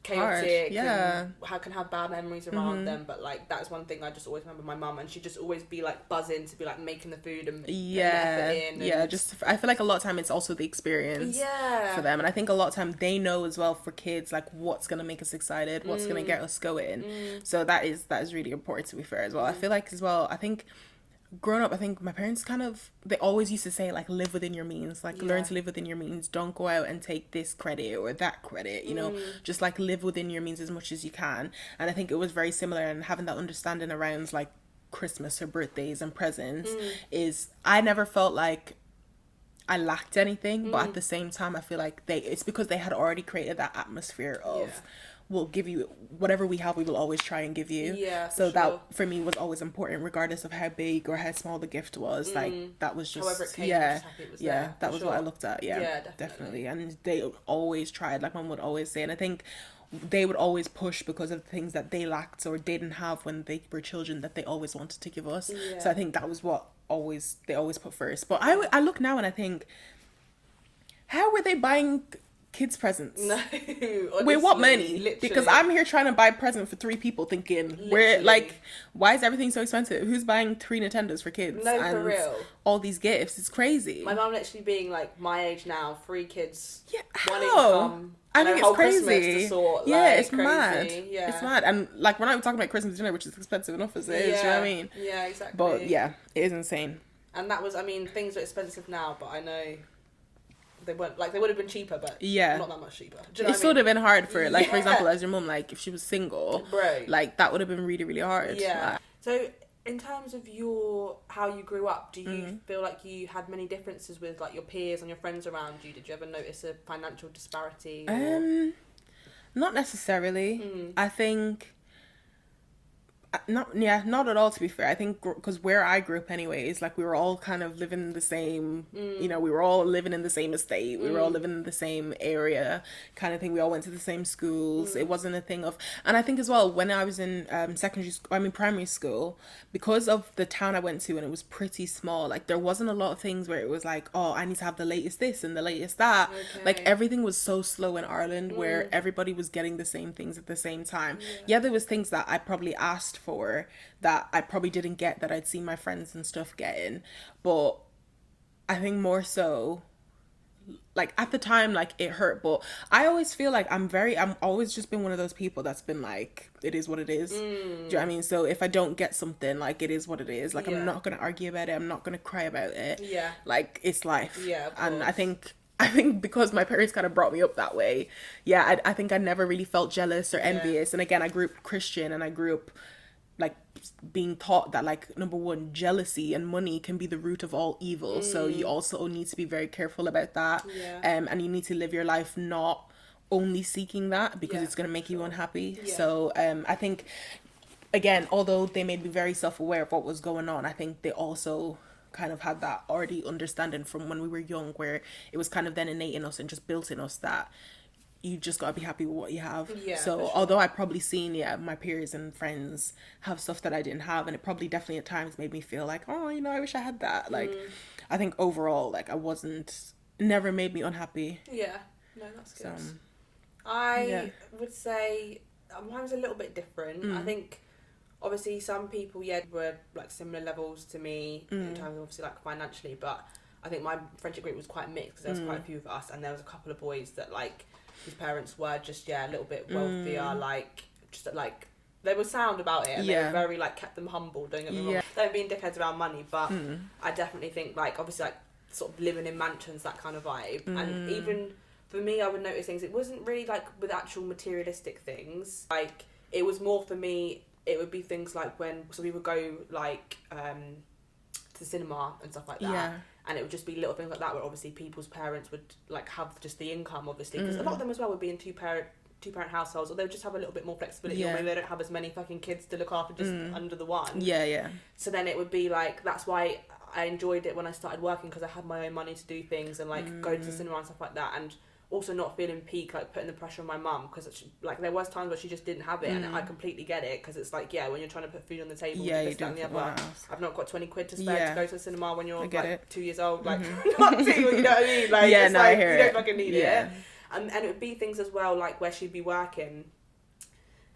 chaotic, and how can have bad memories around them, but like that's one thing I just always remember my mum, and she'd just always be like buzzing to be like making the food and putting the effort in, and just I feel like a lot of time it's also the experience for them, and I think a lot of time they know as well for kids like what's gonna make us excited, what's gonna get us going. So that is really important, to be fair as well. I feel like as well, I think growing up, I think my parents kind of, they always used to say like, live within your means, like learn to live within your means, don't go out and take this credit or that credit, you know, just like live within your means as much as you can. And I think it was very similar, and having that understanding around like Christmas or birthdays and presents is, I never felt like I lacked anything, but at the same time I feel like it's because they had already created that atmosphere of we'll give you whatever we have, we will always try and give you. So that for me was always important, regardless of how big or how small the gift was. Like, that was just, however it came, just happy it was there, that was what I looked at. Definitely. And they always tried, like mum would always say, and I think they would always push because of the things that they lacked or didn't have when they were children that they always wanted to give us. So I think that was what they always put first. But I look now and I think, how were they buying kids presents? No, honestly, with what money? literally. Because I'm here trying to buy a present for 3 people, thinking, where, like, why is everything so expensive? Who's buying 3 Nintendos for kids? No, and for real. All these gifts, it's crazy. My mum literally being like my age now, 3 kids, Yeah, one how? income, I and think a it's whole crazy. Christmas to sort. Yeah, like, it's crazy. mad. Yeah, It's mad. And like, we're not even talking about Christmas dinner, which is expensive enough as it is. Do you know what I mean? Yeah, exactly. But yeah, it is insane. And that was, I mean, things are expensive now, but I know they weren't, like, they would have been cheaper, but not that much cheaper. Do you know It would have been hard for, like, for Yeah. example, as your mum, like, if she was single, Right. like, that would have been really, really hard. Yeah. Like, So, in terms of how you grew up, do you feel like you had many differences with, like, your peers and your friends around you? Did you ever notice a financial disparity? Or... not necessarily. I think Not at all, to be fair. I think because where I grew up anyways, like we were all kind of living in the same, we were all living in the same estate, we were all living in the same area kind of thing. We all went to the same schools. It wasn't a thing of, and I think as well when I was in primary school, because of the town I went to and it was pretty small, like there wasn't a lot of things where it was like, oh, I need to have the latest this and the latest that. Okay. Like everything was so slow in Ireland where everybody was getting the same things at the same time. Yeah, there was things that I probably asked for that I probably didn't get that I'd seen my friends and stuff getting, but I think more so like at the time like it hurt, but I always feel like I'm always just been one of those people that's been like, it is what it is. Do you know what I mean? So if I don't get something, like it is what it is. Like I'm not gonna argue about it, I'm not gonna cry about it. Yeah, like it's life. Yeah, and I think because my parents kind of brought me up that way, I think I never really felt jealous or envious. And again, I grew up Christian and I grew up like being taught that like number one, jealousy and money can be the root of all evil. So you also need to be very careful about that. And you need to live your life not only seeking that because it's going to make you unhappy. So I think again, although they made me very self-aware of what was going on, I think they also kind of had that already understanding from when we were young, where it was kind of then innate in us and just built in us that you just gotta be happy with what you have. So although I probably seen my peers and friends have stuff that I didn't have, and it probably definitely at times made me feel like, oh, I wish I had that. Like I think overall, like never made me unhappy. No, that's good. I would say mine's a little bit different. I think obviously some people were like similar levels to me in terms of obviously like financially, but I think my friendship group was quite mixed because there was quite a few of us, and there was a couple of boys that like whose parents were just a little bit wealthier, like just like they were sound about it, and they were very like kept them humble. Don't get me wrong, don't being dickheads around money, but I definitely think like obviously like sort of living in mansions, that kind of vibe. And even for me, I would notice things. It wasn't really like with actual materialistic things. Like it was more for me. It would be things like so we would go like to the cinema and stuff like that. And it would just be little things like that where obviously people's parents would like have just the income, obviously, because a lot of them as well would be in two-parent households, or they would just have a little bit more flexibility, or maybe they don't have as many fucking kids to look after just under the one. So then it would be like, that's why I enjoyed it when I started working, because I had my own money to do things and like go to the cinema and stuff like that, and also not feeling peak, like putting the pressure on my mum, because like there was times where she just didn't have it, and I completely get it, because it's like when you're trying to put food on the table, this, that, and the other. I've not got 20 quid to spare to go to the cinema when you're like 2 years old, like not 2, you know what I mean? Like it's like you don't fucking need it. And it would be things as well like where she'd be working,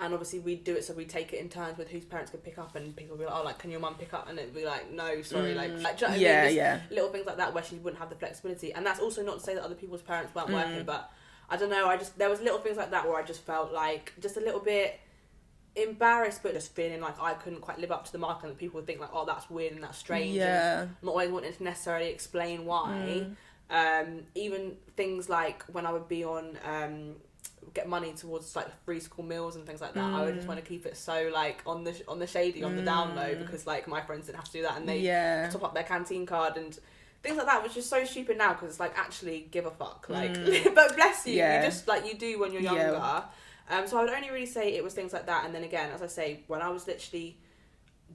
and obviously we'd do it so we'd take it in turns with whose parents could pick up, and people would be like, oh, like, can your mum pick up? And it'd be like, no, sorry, like do you know what I mean? Little things like that where she wouldn't have the flexibility. And that's also not to say that other people's parents weren't working, but I don't know, there was little things like that where I just felt like just a little bit embarrassed, but just feeling like I couldn't quite live up to the mark, and that people would think like, oh, that's weird and that's strange, and not always wanting to necessarily explain why. Even things like when I would be on get money towards like free school meals and things like that, I would just want to keep it so like on the shady, on the down low, because like my friends didn't have to do that, and they top up their canteen card and things like that, which is so stupid now, because it's like, actually give a fuck, like but bless you, you just like you do when you're younger. So I would only really say it was things like that. And then again, as I say, when I was literally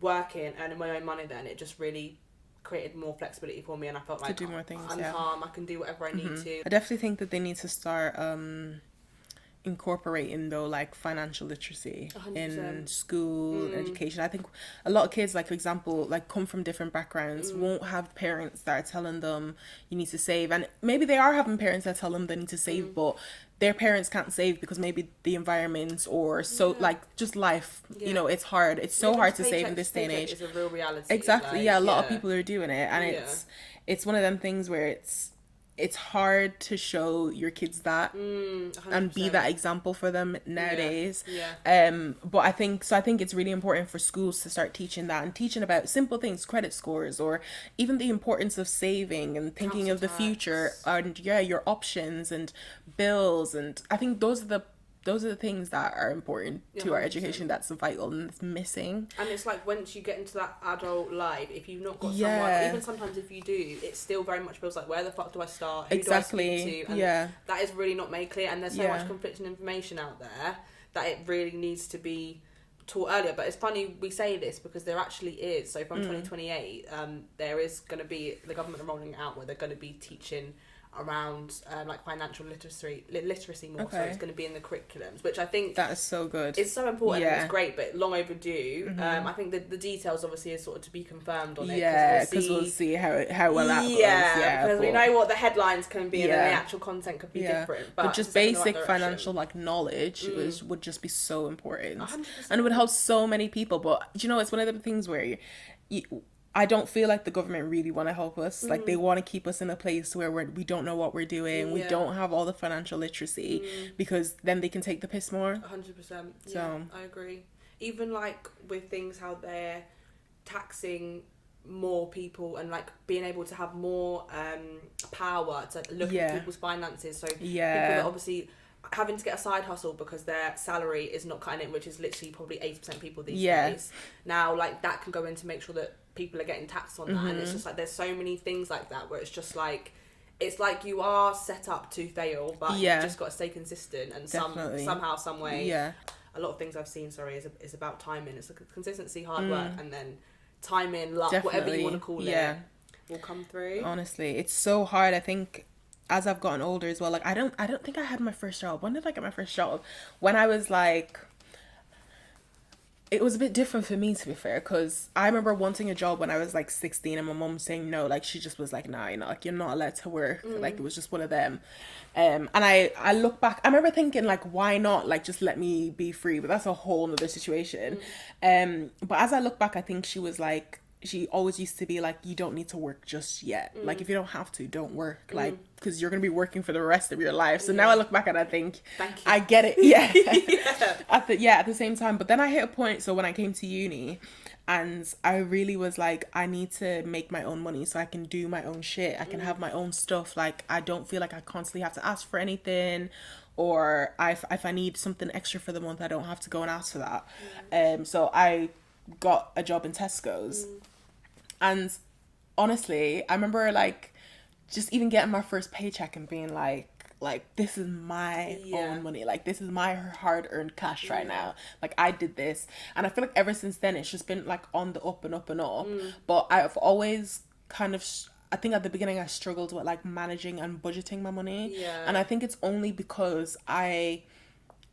working, earning my own money, then it just really created more flexibility for me, and I felt like to do more things. I'm calm, I can do whatever I need to. I definitely think that they need to start incorporating though like financial literacy 100%. In school education. I think a lot of kids, like for example, like come from different backgrounds, won't have parents that are telling them you need to save, and maybe they are having parents that tell them they need to save, but their parents can't save because maybe the environment or like just life, you know, it's hard, it's so hard to save in this day and age. It's a real reality. Exactly. Like, a lot of people are doing it, and it's one of them things where it's hard to show your kids that and be that example for them nowadays. But I think it's really important for schools to start teaching that, and teaching about simple things, credit scores, or even the importance of saving and thinking of the future, and your options and bills. And I think those are the things that are important to 100%. Our education, that's vital and it's missing. And it's like once you get into that adult life, if you've not got someone, even sometimes if you do, it still very much feels like, where the fuck do I start? Who do I speak to? And that is really not made clear, and there's so much conflicting information out there that it really needs to be taught earlier, but it's funny we say this because there actually is. So from 2028, there is going to be, the government are rolling it out where they're going to be teaching around like financial literacy more. So it's going to be in the curriculums, which I think that is so good. It's so important and it's great, but long overdue. I think the details obviously is sort of to be confirmed on it. Because we'll see how well that goes. Because we know what the headlines can be and then the actual content could be different. But just basic financial like knowledge would just be so important. 100%. And it would help so many people. But you know, it's one of the things where I don't feel like the government really want to help us. Like, they want to keep us in a place where we don't know what we're doing. We don't have all the financial literacy because then they can take the piss more. 100%. So I agree. Even like with things how they're taxing more people and like being able to have more power to look at people's finances. So people that obviously having to get a side hustle because their salary is not cutting it, which is literally probably 80% of people these days. Now, like, that can go in to make sure that people are getting taxed on that. And it's just like there's so many things like that where it's just like, it's like you are set up to fail, but you've just got to stay consistent. And somehow, some way, a lot of things I've seen, is about timing. It's like consistency, hard work, and then timing, luck, whatever you want to call it, will come through. Honestly, it's so hard. I think as I've gotten older as well, like I don't think I had my first job. When did I get my first job? When I was like, it was a bit different for me, to be fair, because I remember wanting a job when I was like 16 and my mom saying no. Like, she just was like, nah, you know, like, you're not allowed to work. Like, it was just one of them. And I look back, I remember thinking like, why not, like, just let me be free? But that's a whole nother situation. But as I look back, I think she was like, she always used to be like, you don't need to work just yet. Like, if you don't have to, don't work. Like, because you're going to be working for the rest of your life. So now I look back and I think, I get it. At the same time. But then I hit a point, so when I came to uni, and I really was like, I need to make my own money so I can do my own shit. I can have my own stuff. Like, I don't feel like I constantly have to ask for anything. Or if I need something extra for the month, I don't have to go and ask for that. So I got a job in Tesco's. And honestly, I remember like just even getting my first paycheck and being like this is my own money, like this is my hard-earned cash right now, like I did this. And I feel like ever since then it's just been like on the up and up and up. But I've always kind of I think at the beginning I struggled with like managing and budgeting my money, and I think it's only because I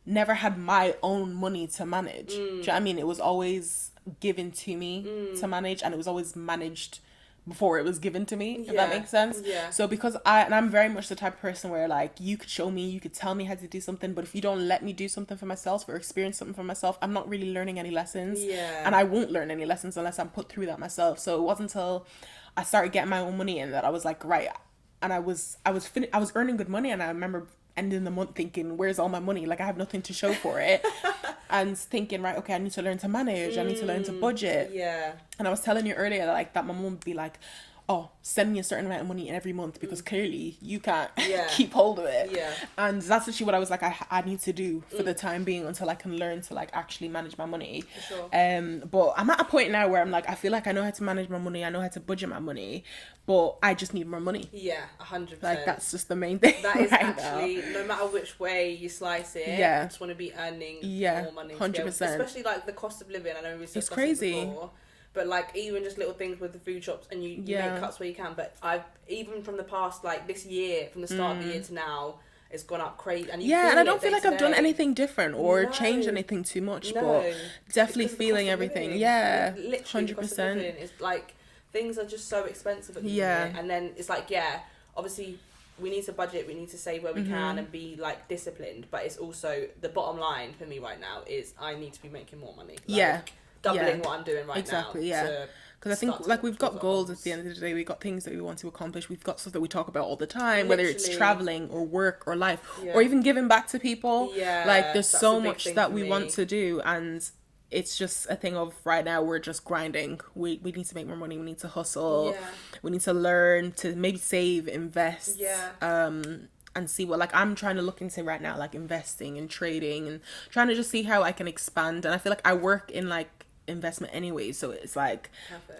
never had my own money to manage. Do you know what I mean? It was always given to me to manage, and it was always managed before it was given to me, if that makes sense. So because I'm very much the type of person where like, you could show me, you could tell me how to do something, but if you don't let me do something for myself or experience something for myself, I'm not really learning any lessons. And I won't learn any lessons unless I'm put through that myself. So it wasn't until I started getting my own money in that I was like, right. And I was earning good money, and I remember ending the month thinking, where's all my money? Like, I have nothing to show for it. And thinking, right, okay, I need to learn to manage. I need to learn to budget. And I was telling you earlier like that my mom would be like, oh, send me a certain amount of money every month because clearly you can't keep hold of it. And that's actually what I was like, I need to do for the time being until I can learn to like actually manage my money. But I'm at a point now where I'm like, I feel like I know how to manage my money, I know how to budget my money, but I just need more money. 100%. Like, that's just the main thing. That is actually now. No matter which way you slice it, I just want to be earning more money. 100%. Especially like the cost of living. I know we said it's crazy. Before, but like even just little things with the food shops, and you make cuts where you can. But I've even from the past, like this year, from the start of the year to now, it's gone up crazy. And and I don't feel like I've done anything different or changed anything too much, but definitely feeling everything. Literally, 100%. It's like things are just so expensive at the minute. And then it's like, obviously we need to budget, we need to save where we can and be like disciplined, but it's also the bottom line for me right now is I need to be making more money. Doubling what I'm doing right now. Because I think like we've got goals at the end of the day, we've got things that we want to accomplish, we've got stuff that we talk about all the time, whether it's traveling or work or life or even giving back to people. Like there's so much that we want to do, and it's just a thing of right now we're just grinding. We need to make more money, we need to hustle, we need to learn to maybe save, invest, and see what, like, I'm trying to look into right now, like investing and trading and trying to just see how I can expand. And I feel like I work in like investment anyway, so it's like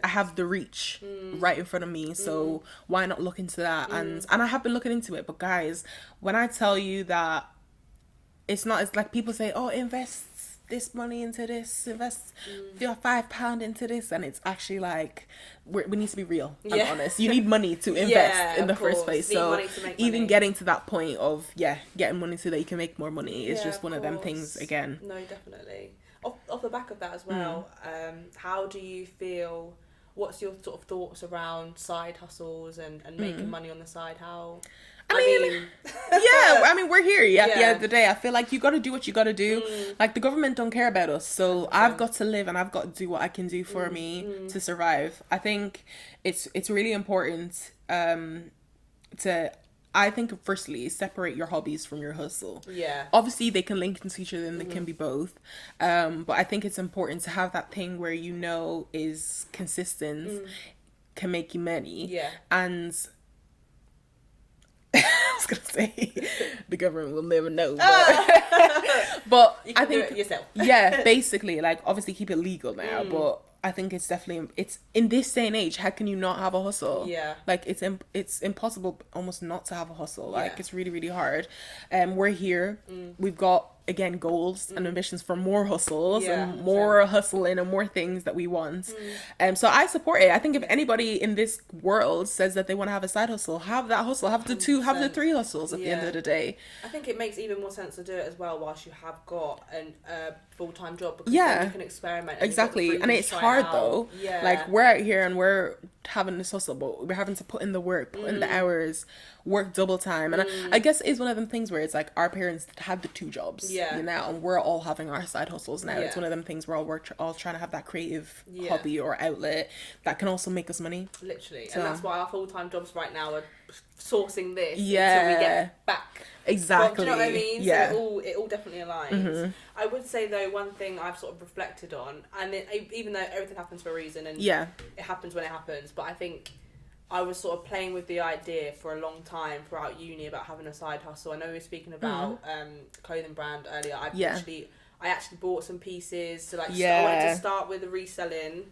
I have the reach right in front of me, so why not look into that? And I have been looking into it. But guys, when I tell you that it's like people say, oh, invest this money into this, invest your £5 into this, and it's actually like we need to be real and honest. You need money to invest in the first place. So even getting to that point of getting money so that you can make more money is just one of them things again. No, definitely. Off the back of that as well, how do you feel? What's your sort of thoughts around side hustles and making money on the side? How? I mean, we're here at the end of the day. I feel like you got to do what you got to do. Like, the government don't care about us, so I've got to live and I've got to do what I can do for me to survive. I think it's really important I think firstly separate your hobbies from your hustle. Obviously they can link into each other and they can be both, but I think it's important to have that thing where is consistent, can make you money, and I was gonna say the government will never know, but you can I think do it yourself. Basically, like, obviously keep it legal now, but I think it's definitely, it's in this day and age, how can you not have a hustle? Like, it's impossible almost not to have a hustle. Like, it's really, really hard. We're here. We've got, again, goals and ambitions for more hustles and more hustling and more things that we want. So I support it. I think if anybody in this world says that they want to have a side hustle, have that hustle, have the 2, have the 3 hustles at the end of the day. I think it makes even more sense to do it as well whilst you have got a full-time job, because then you can experiment. Exactly. And it's hard though. Like, we're out here and we're having this hustle, but we're having to put in the work, put in the hours, work double time. And I guess it's one of them things where it's like our parents had the 2 jobs, and we're all having our side hustles now. It's one of them things where we're all trying to have that creative hobby or outlet that can also make us money. Literally. So, and that's why our full-time jobs right now are sourcing this until we get back. Exactly. Do you know what I mean? So it all definitely aligns. I would say though, one thing I've sort of reflected on, and even though everything happens for a reason and it happens when it happens, but I think I was sort of playing with the idea for a long time throughout uni about having a side hustle. I know we were speaking about clothing brand earlier. I actually bought some pieces to I wanted to start with the reselling,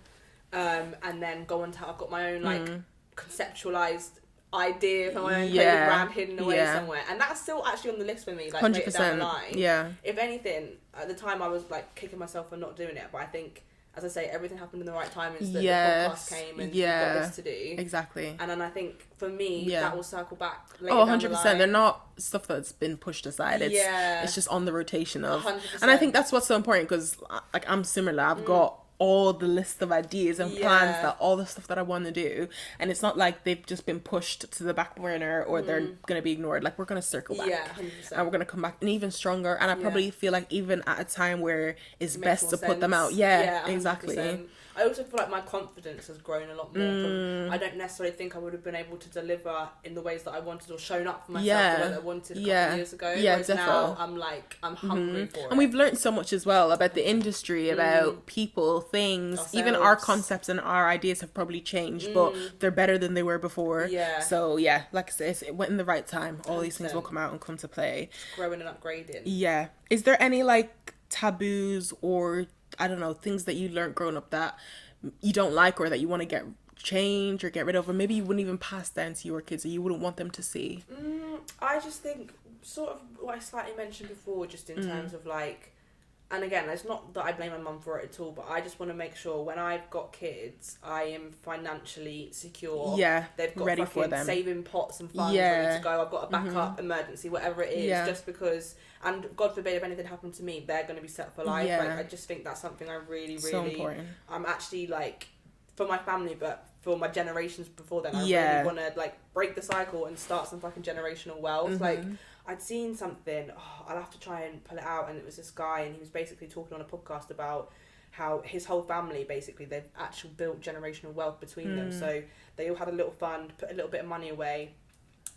and then go on to, I've got my own like conceptualized idea for my own clothing brand hidden away somewhere, and that's still actually on the list for me, like 100%. Later down the line. If anything, at the time I was like kicking myself for not doing it, but I think, as I say, everything happened in the right time. Is that the podcast came and you've got this to do. Exactly. And then I think for me, that will circle back later. 100%. They're not stuff that's been pushed aside. It's just on the rotation of. 100%. And I think that's what's so important, because like, I'm similar. I've got all the list of ideas and plans, that all the stuff that I want to do, and it's not like they've just been pushed to the back burner or they're gonna be ignored. Like, we're gonna circle back, 100%. And we're gonna come back and even stronger. And I probably feel like even at a time where it's best to put them out. Exactly. I also feel like my confidence has grown a lot more. I don't necessarily think I would have been able to deliver in the ways that I wanted or shown up for myself the way that I wanted a couple of years ago. Whereas now I'm hungry for it. And we've learned so much as well about the industry, about people, things. Ourselves. Even our concepts and our ideas have probably changed, but they're better than they were before. So like I said, it went in the right time. All 100%. These things will come out and come to play. Just growing and upgrading. Is there any like taboos or, I don't know, things that you learned growing up that you don't like or that you want to change or get rid of, or maybe you wouldn't even pass down to your kids or you wouldn't want them to see? I just think sort of what I slightly mentioned before, just in terms of like, and again, it's not that I blame my mum for it at all, but I just want to make sure when I've got kids, I am financially secure. They've got ready for them, saving pots and funds ready to go. I've got a backup emergency, whatever it is, just because. And God forbid if anything happened to me, they're going to be set for life. Like, I just think that's something I really, so important. I'm actually like, for my family, but for my generations before then, I really want to like break the cycle and start some fucking generational wealth. Like, I'd seen something, I'll have to try and pull it out, and it was this guy, and he was basically talking on a podcast about how his whole family, basically, they've actually built generational wealth between them. So they all had a little fund, put a little bit of money away.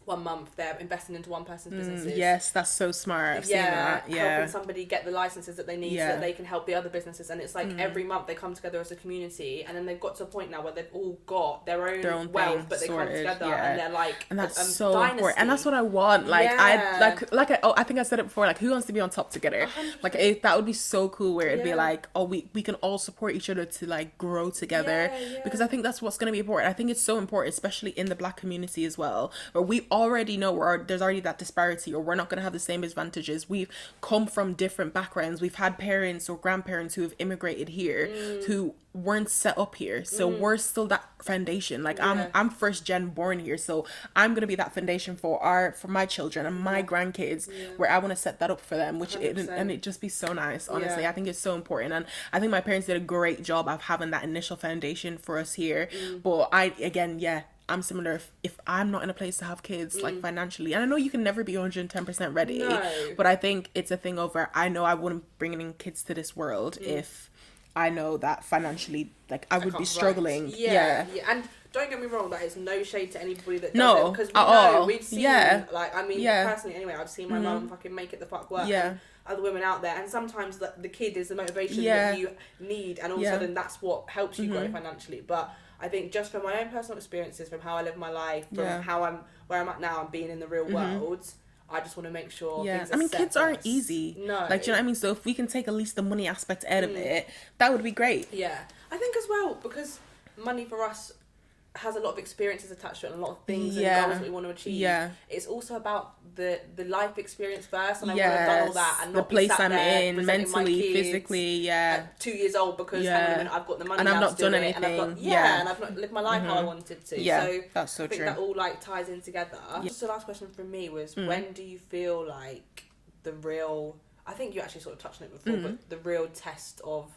1 month they're investing into one person's businesses. Yes, that's so smart. I've seen that. Helping somebody get the licenses that they need so that they can help the other businesses. And it's like every month they come together as a community, and then they've got to a point now where they've all got their own wealth, but they come together and they're like, and that's so dynasty. Important. And that's what I want. Like I think I said it before. Like, who wants to be on top together? 100%. Like, that would be so cool. Where it'd be like, we can all support each other to like grow together. Because I think that's what's going to be important. I think it's so important, especially in the Black community as well, where we already know there's already that disparity, or we're not going to have the same advantages. We've come from different backgrounds. We've had parents or grandparents who have immigrated here who weren't set up here, so we're still that foundation. Like I'm first gen born here, so I'm gonna be that foundation for my children and my grandkids, where I want to set that up for them, which it just be so nice. Honestly, I think it's so important, and I think my parents did a great job of having that initial foundation for us here. But I'm similar. If I'm not in a place to have kids, like financially, and I know you can never be 110% ready, but I think it's a thing over, I know I wouldn't bring in kids to this world if I know that financially, like, I would be struggling. Yeah. And don't get me wrong, that is no shade to anybody that does no, it, because we at know, all. we've seen, like, I mean, personally anyway, I've seen my mum fucking make it the fuck work. And other women out there, and sometimes the kid is the motivation that you need, and all of a sudden that's what helps you grow financially. But I think just from my own personal experiences, from how I live my life, from where I'm at now and being in the real world, I just want to make sure things are set kids aren't easy. No. Like, do you know what I mean? So if we can take at least the money aspect out of it, that would be great. Yeah. I think as well, because money for us has a lot of experiences attached to it and a lot of things and goals that we want to achieve. Yeah. It's also about the life experience first, and I want to have done all that and not the place be sat I'm there in mentally, physically, at 2 years old because I've got the money and now I've not to done do anything. And I've not lived my life how I wanted to. Yeah, so that's so I think true. that all like ties in together. Just the last question from me was, when do you feel like the real, I think you actually sort of touched on it before, but the real test of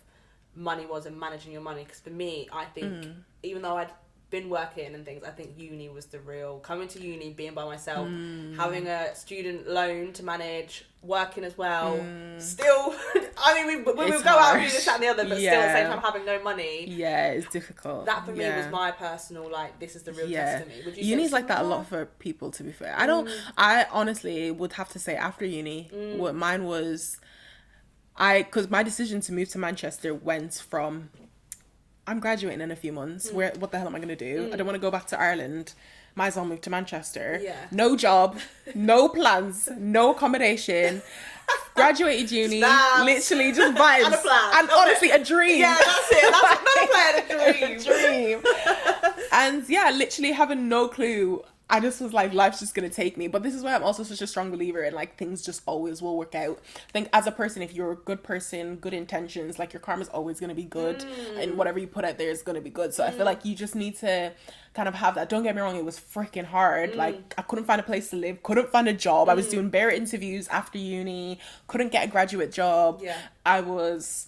money was in managing your money? Because for me, I think even though I'd been working and things, I think uni was the real, coming to uni, being by myself, having a student loan to manage, working as well, still, I mean, we would go out and do this, that and the other, but still at the same time having no money. Yeah, it's difficult. That for me was my personal, like, this is the real test for me. Would you say uni's like that a lot for people, to be fair. I honestly would have to say after uni, what mine was, because my decision to move to Manchester went from, I'm graduating in a few months. What the hell am I going to do? I don't want to go back to Ireland. Might as well move to Manchester. Yeah. No job, no plans, no accommodation. Graduated uni, literally just vibes. And a plan. And honestly, a dream. Yeah, that's it. That's another plan, a dream. And yeah, literally having no clue. I just was like, life's just gonna take me. But this is why I'm also such a strong believer in, like, things just always will work out. I think as a person, if you're a good person, good intentions, like, your karma's always gonna be good, and whatever you put out there is gonna be good. So I feel like you just need to kind of have that. Don't get me wrong, it was freaking hard. Like, I couldn't find a place to live, couldn't find a job. I was doing bare interviews after uni, couldn't get a graduate job. I was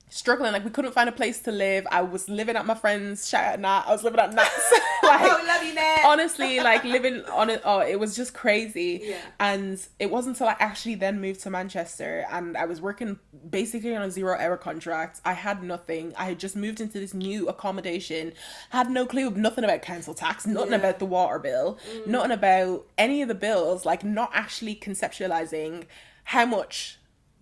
struggling, like, we couldn't find a place to live. I was living at my friend's, shout out Nat, I was living at Nat's. Like, oh, love you, Nat. Honestly, like, living on it, it was just crazy. And it wasn't until I actually then moved to Manchester, and I was working basically on a 0-hour contract. I had nothing. I had just moved into this new accommodation, had no clue, nothing about council tax, nothing about the water bill, nothing about any of the bills, like, not actually conceptualizing how much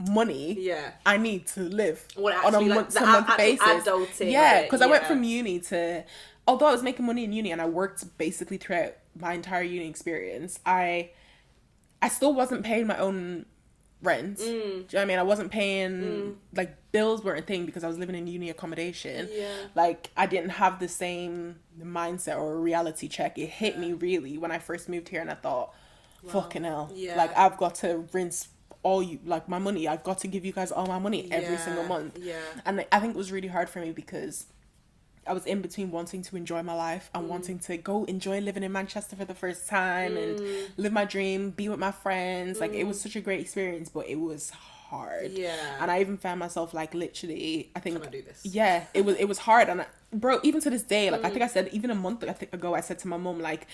money I need to live on a month-to-month basis. Adulting, because I went from uni to, although I was making money in uni and I worked basically throughout my entire uni experience, I still wasn't paying my own rent. Do you know what I mean? I wasn't paying, like, bills weren't a thing because I was living in uni accommodation. Like, I didn't have the same mindset or reality check. It hit me really when I first moved here, and I thought, fucking hell, like, I've got to rinse my money. I've got to give you guys all my money every single month. And I think it was really hard for me because I was in between wanting to enjoy my life and wanting to go enjoy living in Manchester for the first time and live my dream, be with my friends. Like, it was such a great experience, but it was hard. And I even found myself, like, literally, I think, do this. it was hard. And bro, even to this day, like, I think I said, even a month ago, I said to my mum, like,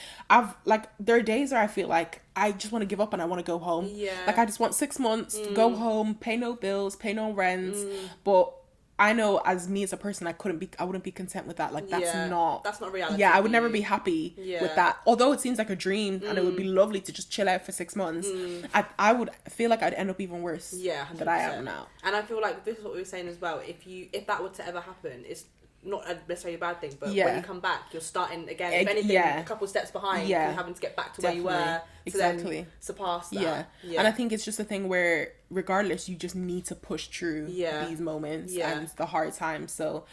there are days where I feel like I just want to give up and I want to go home. Like, I just want 6 months to go home, pay no bills, pay no rents. But I know, as me as a person, I wouldn't be content with that. Like, that's not reality. I would never be happy with that. Although it seems like a dream and it would be lovely to just chill out for 6 months, I would feel like I'd end up even worse than I am now. And I feel like this is what we were saying as well. If that were to ever happen, it's not necessarily a bad thing, but when you come back, you're starting again. If anything, a couple steps behind, you're having to get back to where you were to then surpass that. And I think it's just a thing where, regardless, you just need to push through these moments and the hard times. So,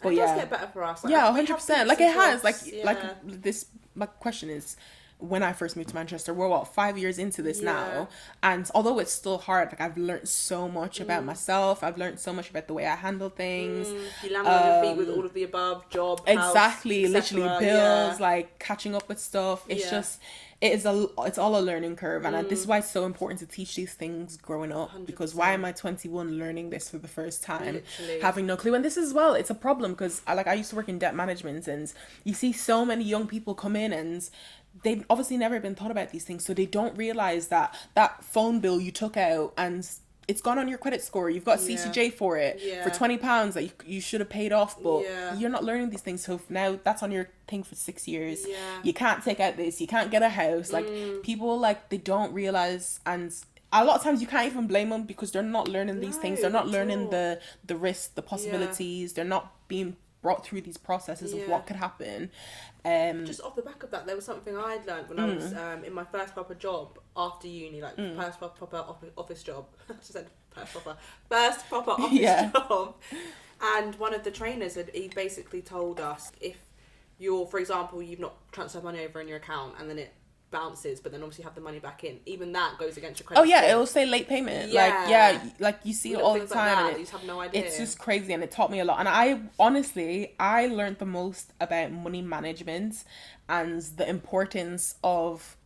but it does get better for us. Like, 100%. Like, it has. Like this. My question is, when I first moved to Manchester. We're 5 years into this now, and although it's still hard, like I've learned so much about myself. I've learned so much about the way I handle things. You land on your feet with all of the above: job, exactly, house, literally bills, like catching up with stuff. It's just it's all a learning curve, and this is why it's so important to teach these things growing up. 100%. Because why am I 21 learning this for the first time, having no clue? And this as well, it's a problem because I used to work in debt management, and you see so many young people come in and they've obviously never been taught about these things, so they don't realize that phone bill you took out and it's gone on your credit score, you've got CCJ for it, for £20 that you should have paid off, but you're not learning these things. So now that's on your thing for 6 years. You can't take out this, you can't get a house. Like people, like, they don't realize, and a lot of times you can't even blame them because they're not learning these things. They're not learning the risks, the possibilities. They're not being brought through these processes of what could happen. Just off the back of that, there was something I'd learned when I was in my first proper job after uni, like first proper office job. I just said first proper office job. And one of the trainers he basically told us, if you're, for example, you've not transferred money over in your account and then it bounces, but then obviously have the money back in, even that goes against your credit score. It'll say late payment. Like you see it all the time, like and you just have no idea. It's just crazy, and it taught me a lot. And I learned the most about money management and the importance of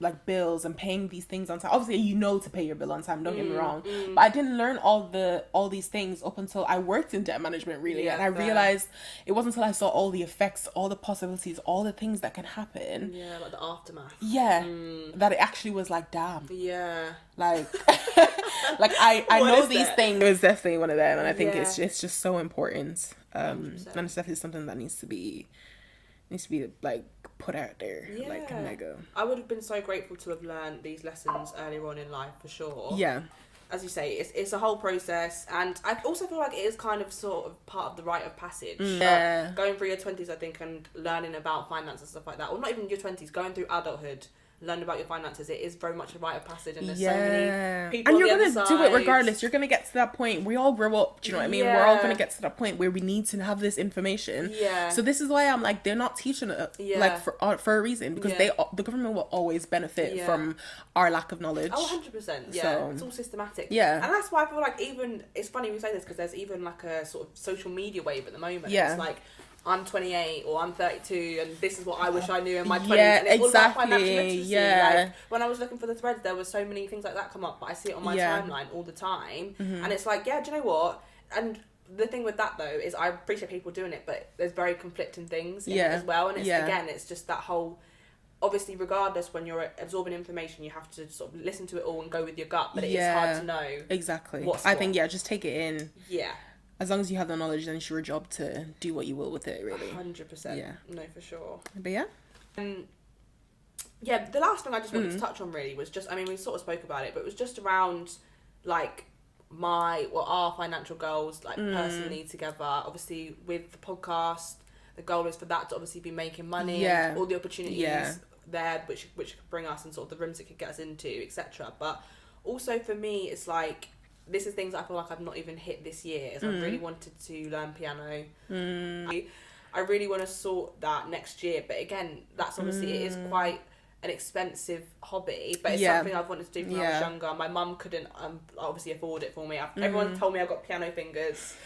like bills and paying these things on time. Obviously, you know to pay your bill on time, don't get me wrong. But I didn't learn all these things up until I worked in debt management, really. And I realized it wasn't until I saw all the effects, all the possibilities, all the things that can happen. Yeah, like the aftermath. Yeah. That it actually was like, damn. Yeah. Like, like I know these things. It was definitely one of them, and I think it's just so important. And it's definitely something that needs to be like put out there, like mega. I would have been so grateful to have learned these lessons earlier on in life, for sure. Yeah. As you say, it's a whole process, and I also feel like it is kind of sort of part of the rite of passage. Yeah. Going through your 20s, I think, and learning about finance and stuff like that, or not even your 20s, going through adulthood, learn about your finances, it is very much a rite of passage, and there's so many people, and you're gonna do it regardless. You're gonna get to that point. We all grow up, do you know what I mean? We're all gonna get to that point where we need to have this information. So this is why I'm like, they're not teaching it like for a reason, because the government will always benefit from our lack of knowledge. 100%. So, it's all systematic. And that's why I feel like, even it's funny we say this, because there's even like a sort of social media wave at the moment. It's like, I'm 28 or I'm 32 and this is what I wish I knew in my 20s. And it's all about financial literacy. Like, when I was looking for the threads, there were so many things like that come up, but I see it on my timeline all the time. And it's like, do you know what? And the thing with that, though, is I appreciate people doing it, but there's very conflicting things in it as well. And it's again, it's just that whole... Obviously, regardless, when you're absorbing information, you have to sort of listen to it all and go with your gut, but it is hard to know what's I think, just take it in. Yeah. As long as you have the knowledge, then it's your job to do what you will with it, really. 100%. Yeah. No, for sure. But yeah. The last thing I just wanted to touch on, really, was just, I mean, we sort of spoke about it, but it was just around, like, our financial goals, like, personally together. Obviously, with the podcast, the goal is for that to obviously be making money, and all the opportunities there, which could bring us, and sort of the rooms it could get us into, etc. But also for me, it's like, this is things I feel like I've not even hit this year. I really wanted to learn piano. I really want to sort that next year. But again, that's obviously, it is quite an expensive hobby. But it's something I've wanted to do when I was younger. My mum couldn't obviously afford it for me. Everyone told me I've got piano fingers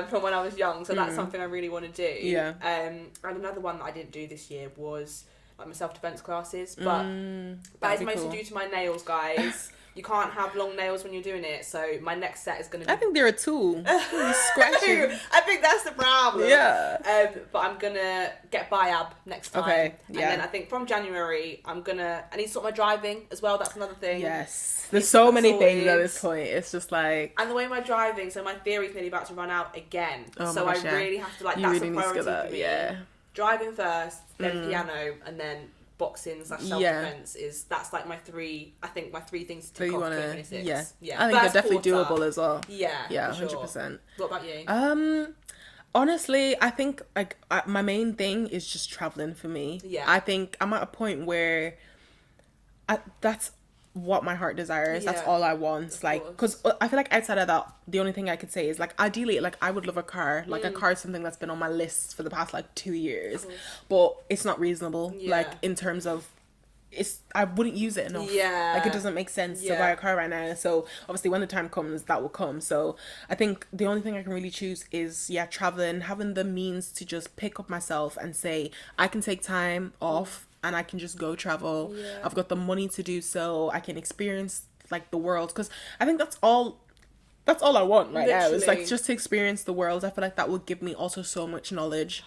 from when I was young. So that's something I really want to do. And another one that I didn't do this year was like my self-defense classes. But that is mostly due to my nails, guys. You can't have long nails when you're doing it, so my next set is going to be... I think they're a tool. Scratching. I think that's the problem. Yeah. But I'm going to get Biab next time. Okay, And then I think from January, I need to sort my driving as well. That's another thing. Yes. There's so many things at this point. It's just like... And the way my driving, so my theory's nearly about to run out again. Oh so my gosh, I really have to, like, you that's really a priority for me. Yeah. Driving first, then piano, and then... boxing / self-defense that's like my three things to tick off 2026. I think they're definitely doable as well. 100%. What about you? Honestly, I think like my main thing is just traveling for me. I think I'm at a point where that's what my heart desires. That's all I want. Like, because I feel like outside of that, the only thing I could say is like, ideally, like I would love a car. Like a car is something that's been on my list for the past like 2 years, but it's not reasonable. Like in terms of I wouldn't use it enough. Yeah. Like, it doesn't make sense to buy a car right now. So obviously when the time comes, that will come. So I think the only thing I can really choose is traveling, having the means to just pick up myself and say, I can take time off and I can just go travel. I've got the money to do so. I can experience like the world, because I think that's all I want right now. It's like just to experience the world. I feel like that would give me also so much knowledge.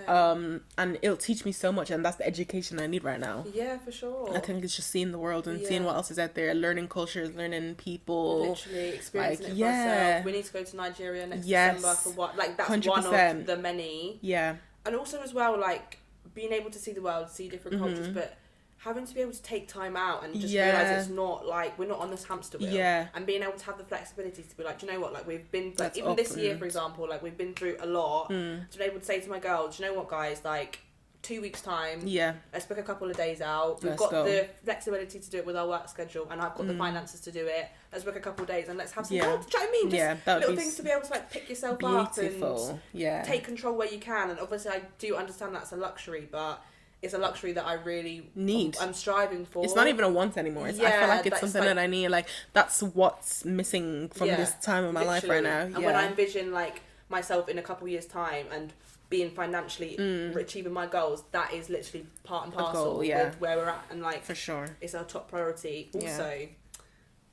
100%. And it'll teach me so much, and that's the education I need right now. Yeah, for sure. I think it's just seeing the world and seeing what else is out there, learning cultures, learning people. Literally experiencing it for ourselves. We need to go to Nigeria next December for what? Like, that's 100%. One of the many. Yeah. And also as well, like, being able to see the world, see different cultures, but having to be able to take time out and just realise it's not like we're not on this hamster wheel. Yeah. And being able to have the flexibility to be like, do you know what, like, we've been like, even this year, for example, like, we've been through a lot. To be able to say to my girl, do you know what, guys, like, 2 weeks time, let's book a couple of days out. We've got the flexibility to do it with our work schedule, and I've got the finances to do it. Let's book a couple of days and let's have some time. Do you know what I mean? Just little things to be able to like pick yourself up and take control where you can. And obviously I do understand that's a luxury, but it's a luxury that I really need. I'm striving for. It's not even a want anymore. I feel like it's something that I need. Like, that's what's missing from this time of my life right now. And when I envision like myself in a couple of years' time and being financially achieving my goals, that is literally part and parcel with where we're at, and like, for sure, it's our top priority. Also,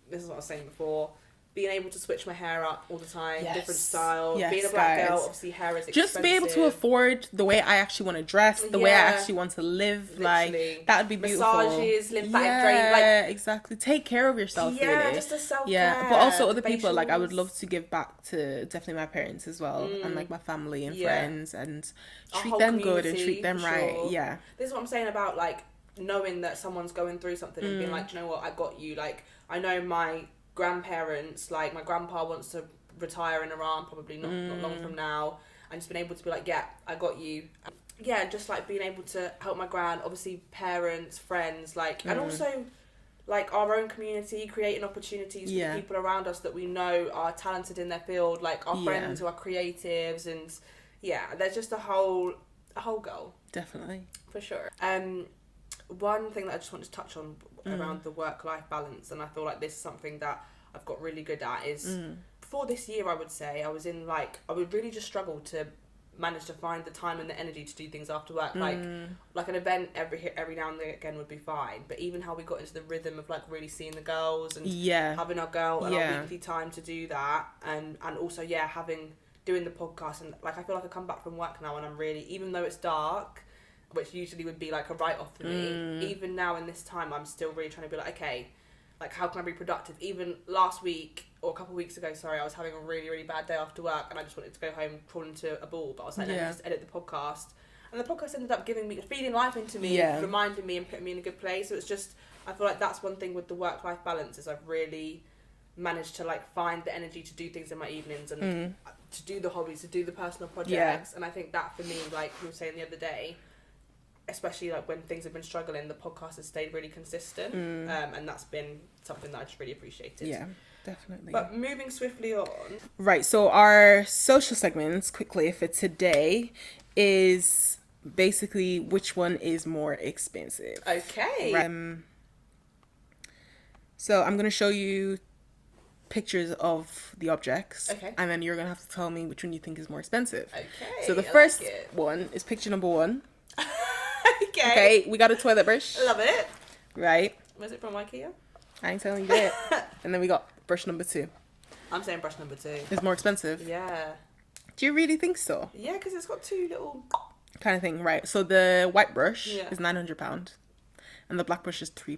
this is what I was saying before, being able to switch my hair up all the time, different style. Being a black girl, obviously hair is expensive. Just be able to afford the way I actually want to dress, the way I actually want to live. Literally. Like, that would be beautiful. Massages, lymphatic drain. Like, exactly. Take care of yourself, really. Just a self-care. Yeah, but also other people. Like, I would love to give back to definitely my parents as well, and like my family and friends, and treat them good and treat them right. Sure. Yeah. This is what I'm saying about like knowing that someone's going through something and being like, do you know what, I got you. Like, I know my grandparents, like my grandpa wants to retire in Iran probably not long from now, and just been able to be like, yeah, I got you. Yeah, just like being able to help my gran, obviously parents, friends, like, and also like our own community, creating opportunities for the people around us that we know are talented in their field, like our friends who are creatives, and there's just a whole goal. Definitely. For sure. One thing that I just want to touch on around the work-life balance, and I feel like this is something that I've got really good at, is before this year, I would say, I would really just struggle to manage to find the time and the energy to do things after work. Like an event every now and again would be fine, but even how we got into the rhythm of like really seeing the girls and having our girl and our weekly time to do that, and also doing the podcast, and like I feel like I come back from work now and I'm really, even though it's dark, which usually would be like a write-off for me, even now in this time I'm still really trying to be like, okay, like how can I be productive? Even last week, or a couple of weeks ago, sorry, I was having a really, really bad day after work and I just wanted to go home, crawl into a ball, but I was like, no, just edit the podcast. And the podcast ended up feeding life into me, reminding me and putting me in a good place. So it's just, I feel like that's one thing with the work-life balance, is I've really managed to like find the energy to do things in my evenings and to do the hobbies, to do the personal projects. And I think that for me, like we were saying the other day, especially like when things have been struggling, the podcast has stayed really consistent, and that's been something that I just really appreciated. Yeah, definitely. But moving swiftly on, right, so our social segments quickly for today is basically which one is more expensive. Okay. So I'm going to show you pictures of the objects, and then you're going to have to tell me which one you think is more expensive. Okay. So the first one is picture number 1. Okay, we got a toilet brush. Love it. Right. Was it from IKEA? I ain't telling you that. And then we got brush number 2. I'm saying brush number 2. It's more expensive? Yeah. Do you really think so? Yeah, because it's got 2 little... kind of thing, right. So the white brush is £900 and the black brush is £3.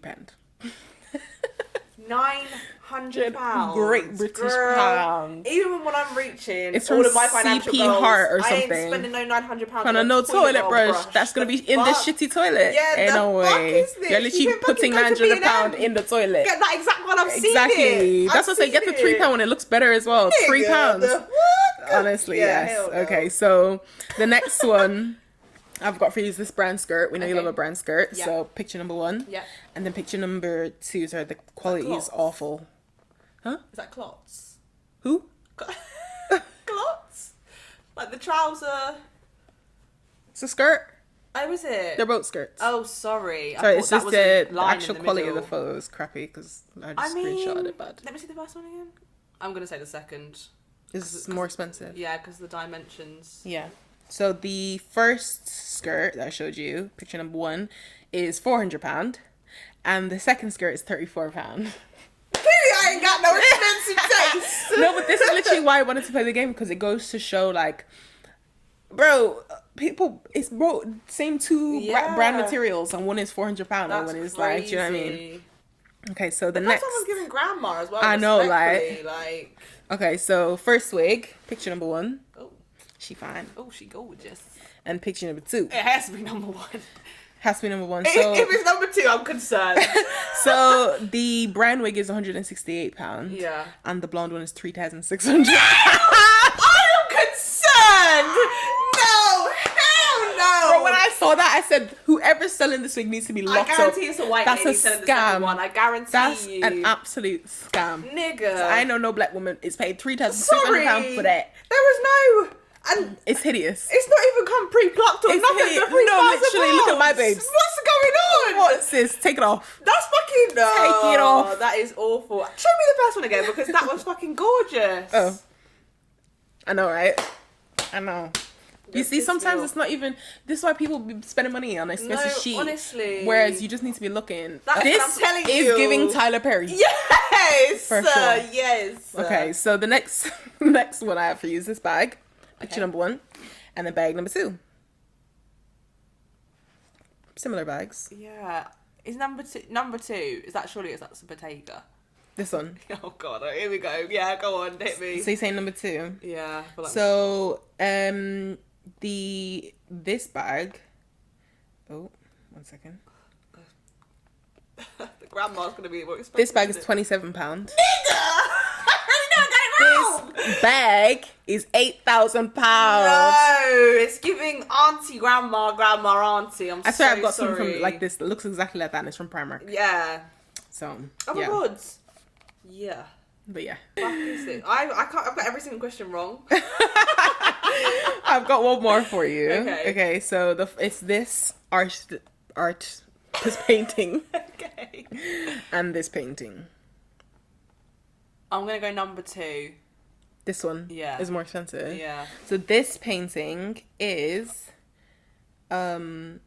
£900. Great British pounds. Even when I'm reaching it's all of my financial CP goals, Heart or something. I ain't spending no £900 on a no toilet brush. That's gonna be in the shitty toilet. Yeah, ain't no way. You're literally putting £900 in the toilet. Get that exact one. I've seen it. Exactly. That's what I say. Get the £3 one. It looks better as well. £3. Honestly, yes. Okay, so the next one I've got for you is this brand skirt. We know you love a brand skirt. Yeah. So picture number 1. Yeah. And then picture number 2. Sorry, the quality is awful. Huh? Is that clots? Who? Clots? Like the trouser? It's a skirt. Oh, is it? They're both skirts. Oh, sorry. Sorry, it's just the actual quality of the photo photo is crappy because I just screenshotted it bad. Let me see the first one again. I'm going to say the second. It's more expensive. Yeah, because the dimensions. Yeah. So the first skirt that I showed you, picture number 1, is £400, and the second skirt is £34. Clearly, I ain't got no expensive taste. No, but this is literally why I wanted to play the game, because it goes to show, like, bro, same two brand materials, and one is £400 and one is like, do you know what I mean? Okay, so the next. Someone's giving grandma as well. I know, like. Okay, so first wig, picture number 1. Oh, she fine. Oh, she gorgeous. And picture number 2. It has to be number 1. Has to be number 1. So if it's number 2, I'm concerned. So the brown wig is £168. Yeah. And the blonde one is £3,600. I am concerned. No, hell no. Bro, when I saw that, I said, whoever's selling this wig needs to be locked up. I guarantee it's a white That's lady a selling scam. the second one. I guarantee That's you. an absolute scam. Nigga. I know no black woman is paid £3,600 for that. There was no. And it's hideous. It's not even come pre-plucked or it's nothing. Hideous. No, literally, look at my babes. What's going on? What, sis? Take it off. That's fucking... No. Take it off. That is awful. Show me the first one again, because that was fucking gorgeous. Oh. I know, right? I know. You see, sometimes it's not even... This is why people be spending money on expensive shit. Honestly. Whereas you just need to be looking. This I'm telling is you. giving Tyler Perry. Yes! For sure. Yes. Okay, so the next one I have for you is this bag. Picture number 1. And then bag number 2. Similar bags. Yeah. Is number two, is that surely that's a Bottega? This one. Oh god, here we go. Yeah, go on, hit me. So you're saying number 2? Yeah. So this bag. Oh, 1 second. The grandma's gonna be more expensive. This bag is £27. Nigga! This bag is £8,000. No, it's giving auntie, grandma, auntie. I swear I've got something from like this that looks exactly like that, and it's from Primark. Yeah. So. Oh my god. Yeah. But yeah. Fuck is this? I've got every single question wrong. I've got one more for you. Okay. Okay. So it's this this painting. Okay. And this painting. I'm gonna go number 2. This one, is more expensive. Yeah. So this painting is 1.5k.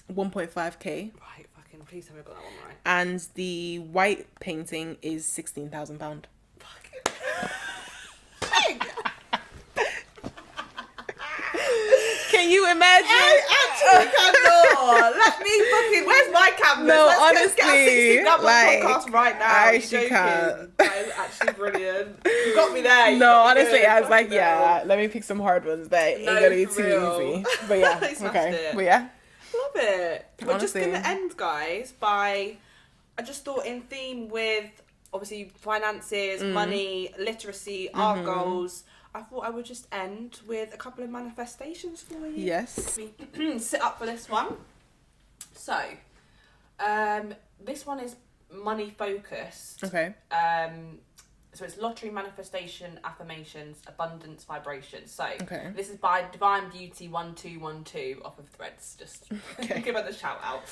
Right, fucking please tell me I got that one right. And the white painting is £16,000. Fucking. Can you imagine? I actually cannot. Let me fucking. Where's my canvas? No, Let's get honestly, 16 up like, podcast right now. I Are you actually joking? can't. That is actually brilliant. You got me there. You No, got me honestly, good. I was like, Fucking yeah, hell. let me pick some hard ones that ain't No, gonna be for too real. easy. But yeah, They smashed okay. it. But yeah. Love it. We're just Honestly. gonna end, guys, by. I just thought in theme with obviously finances, money, literacy, our goals. I thought I would just end with a couple of manifestations for you. Yes. Sit up for this one. So, this one is money focused. Okay. So it's lottery, manifestation, affirmations, abundance, vibrations. So Okay. this is by Divine Beauty 1212 off of Threads. Just give her the shout out.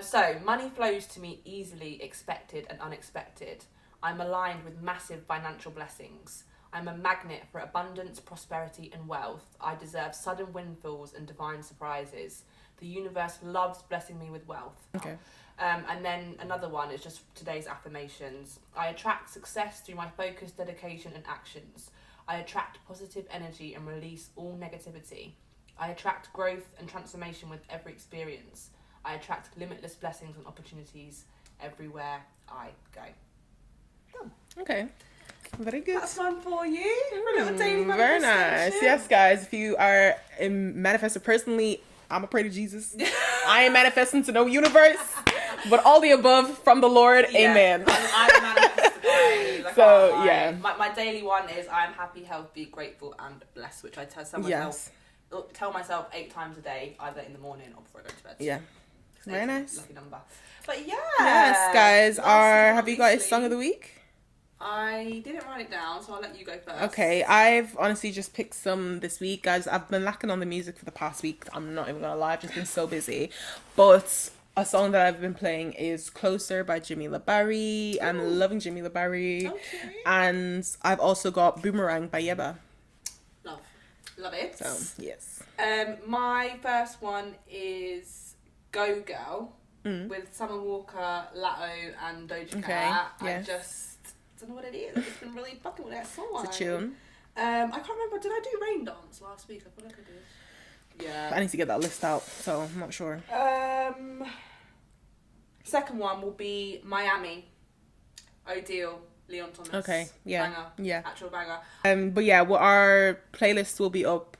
So money flows to me easily, expected and unexpected. I'm aligned with massive financial blessings. I'm a magnet for abundance, prosperity and wealth. I deserve sudden windfalls and divine surprises. The universe loves blessing me with wealth. Okay. And then another one is just today's affirmations. I attract success through my focus, dedication and actions. I attract positive energy and release all negativity. I attract growth and transformation with every experience. I attract limitless blessings and opportunities everywhere I go. Done. Okay. Very good. That's fun for you. A little daily Very manifestation. nice. Yes, guys. If you are a manifestor personally, I'm a pray to Jesus. I ain't manifesting to no universe, but all the above from the Lord. Yeah. Amen. I'm manifested by, like, So, yeah. My daily one is I am happy, healthy, grateful, and blessed, which I tell myself 8 times a day, either in the morning or before I go to bed. Yeah. So Very it's a nice. lucky number. But yeah. Yes, guys. Last but not Have you got a leastly, song of the week? I didn't write it down, so I'll let you go first. Okay, I've honestly just picked some this week, guys. I've been lacking on the music for the past week. I'm not even gonna lie, I've just been so busy. But a song that I've been playing is Closer by Jimmy LaBarry. I'm loving Jimmy LaBarry. Okay. And I've also got Boomerang by Yeba. Love it. So, yes. My first one is Go Girl with Summer Walker, Latto and Doja Cat. Okay, yes. I just don't know what it is. I've just been really fucking with that song. It's a tune. I can't remember. Did I do Rain Dance last week? I feel like I did. Yeah. I need to get that list out, so I'm not sure. Second one will be Miami. Odile, Leon Thomas. Okay, yeah. Banger. Yeah. Actual banger. But yeah, our playlist will be up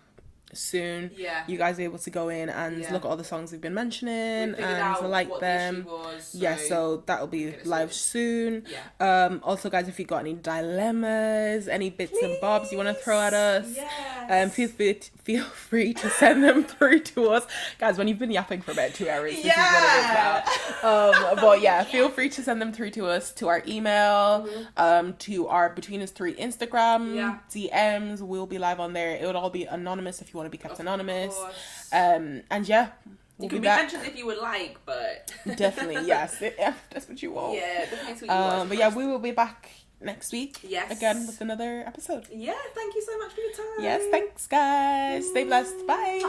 soon. Yeah. You guys are able to go in and look at all the songs we've been mentioning and like them. So that'll be live soon. Yeah. Also, guys, if you got any dilemmas, any bits and bobs you want to throw at us, feel free to send them through to us, guys. When you've been yapping for about 2 hours, this is what it is now. But yeah, feel free to send them through to us, to our email, to our Between Us 3 Instagram DMs. We'll be live on there. It would all be anonymous if you want to be kept anonymous. And yeah, you can be mentioned if you would like, but definitely yes, that's what you want. Yeah, that's what you want. But yeah, we will be back next week. Yes, again with another episode. Yeah, thank you so much for your time. Yes, thanks, guys. Stay blessed. Bye.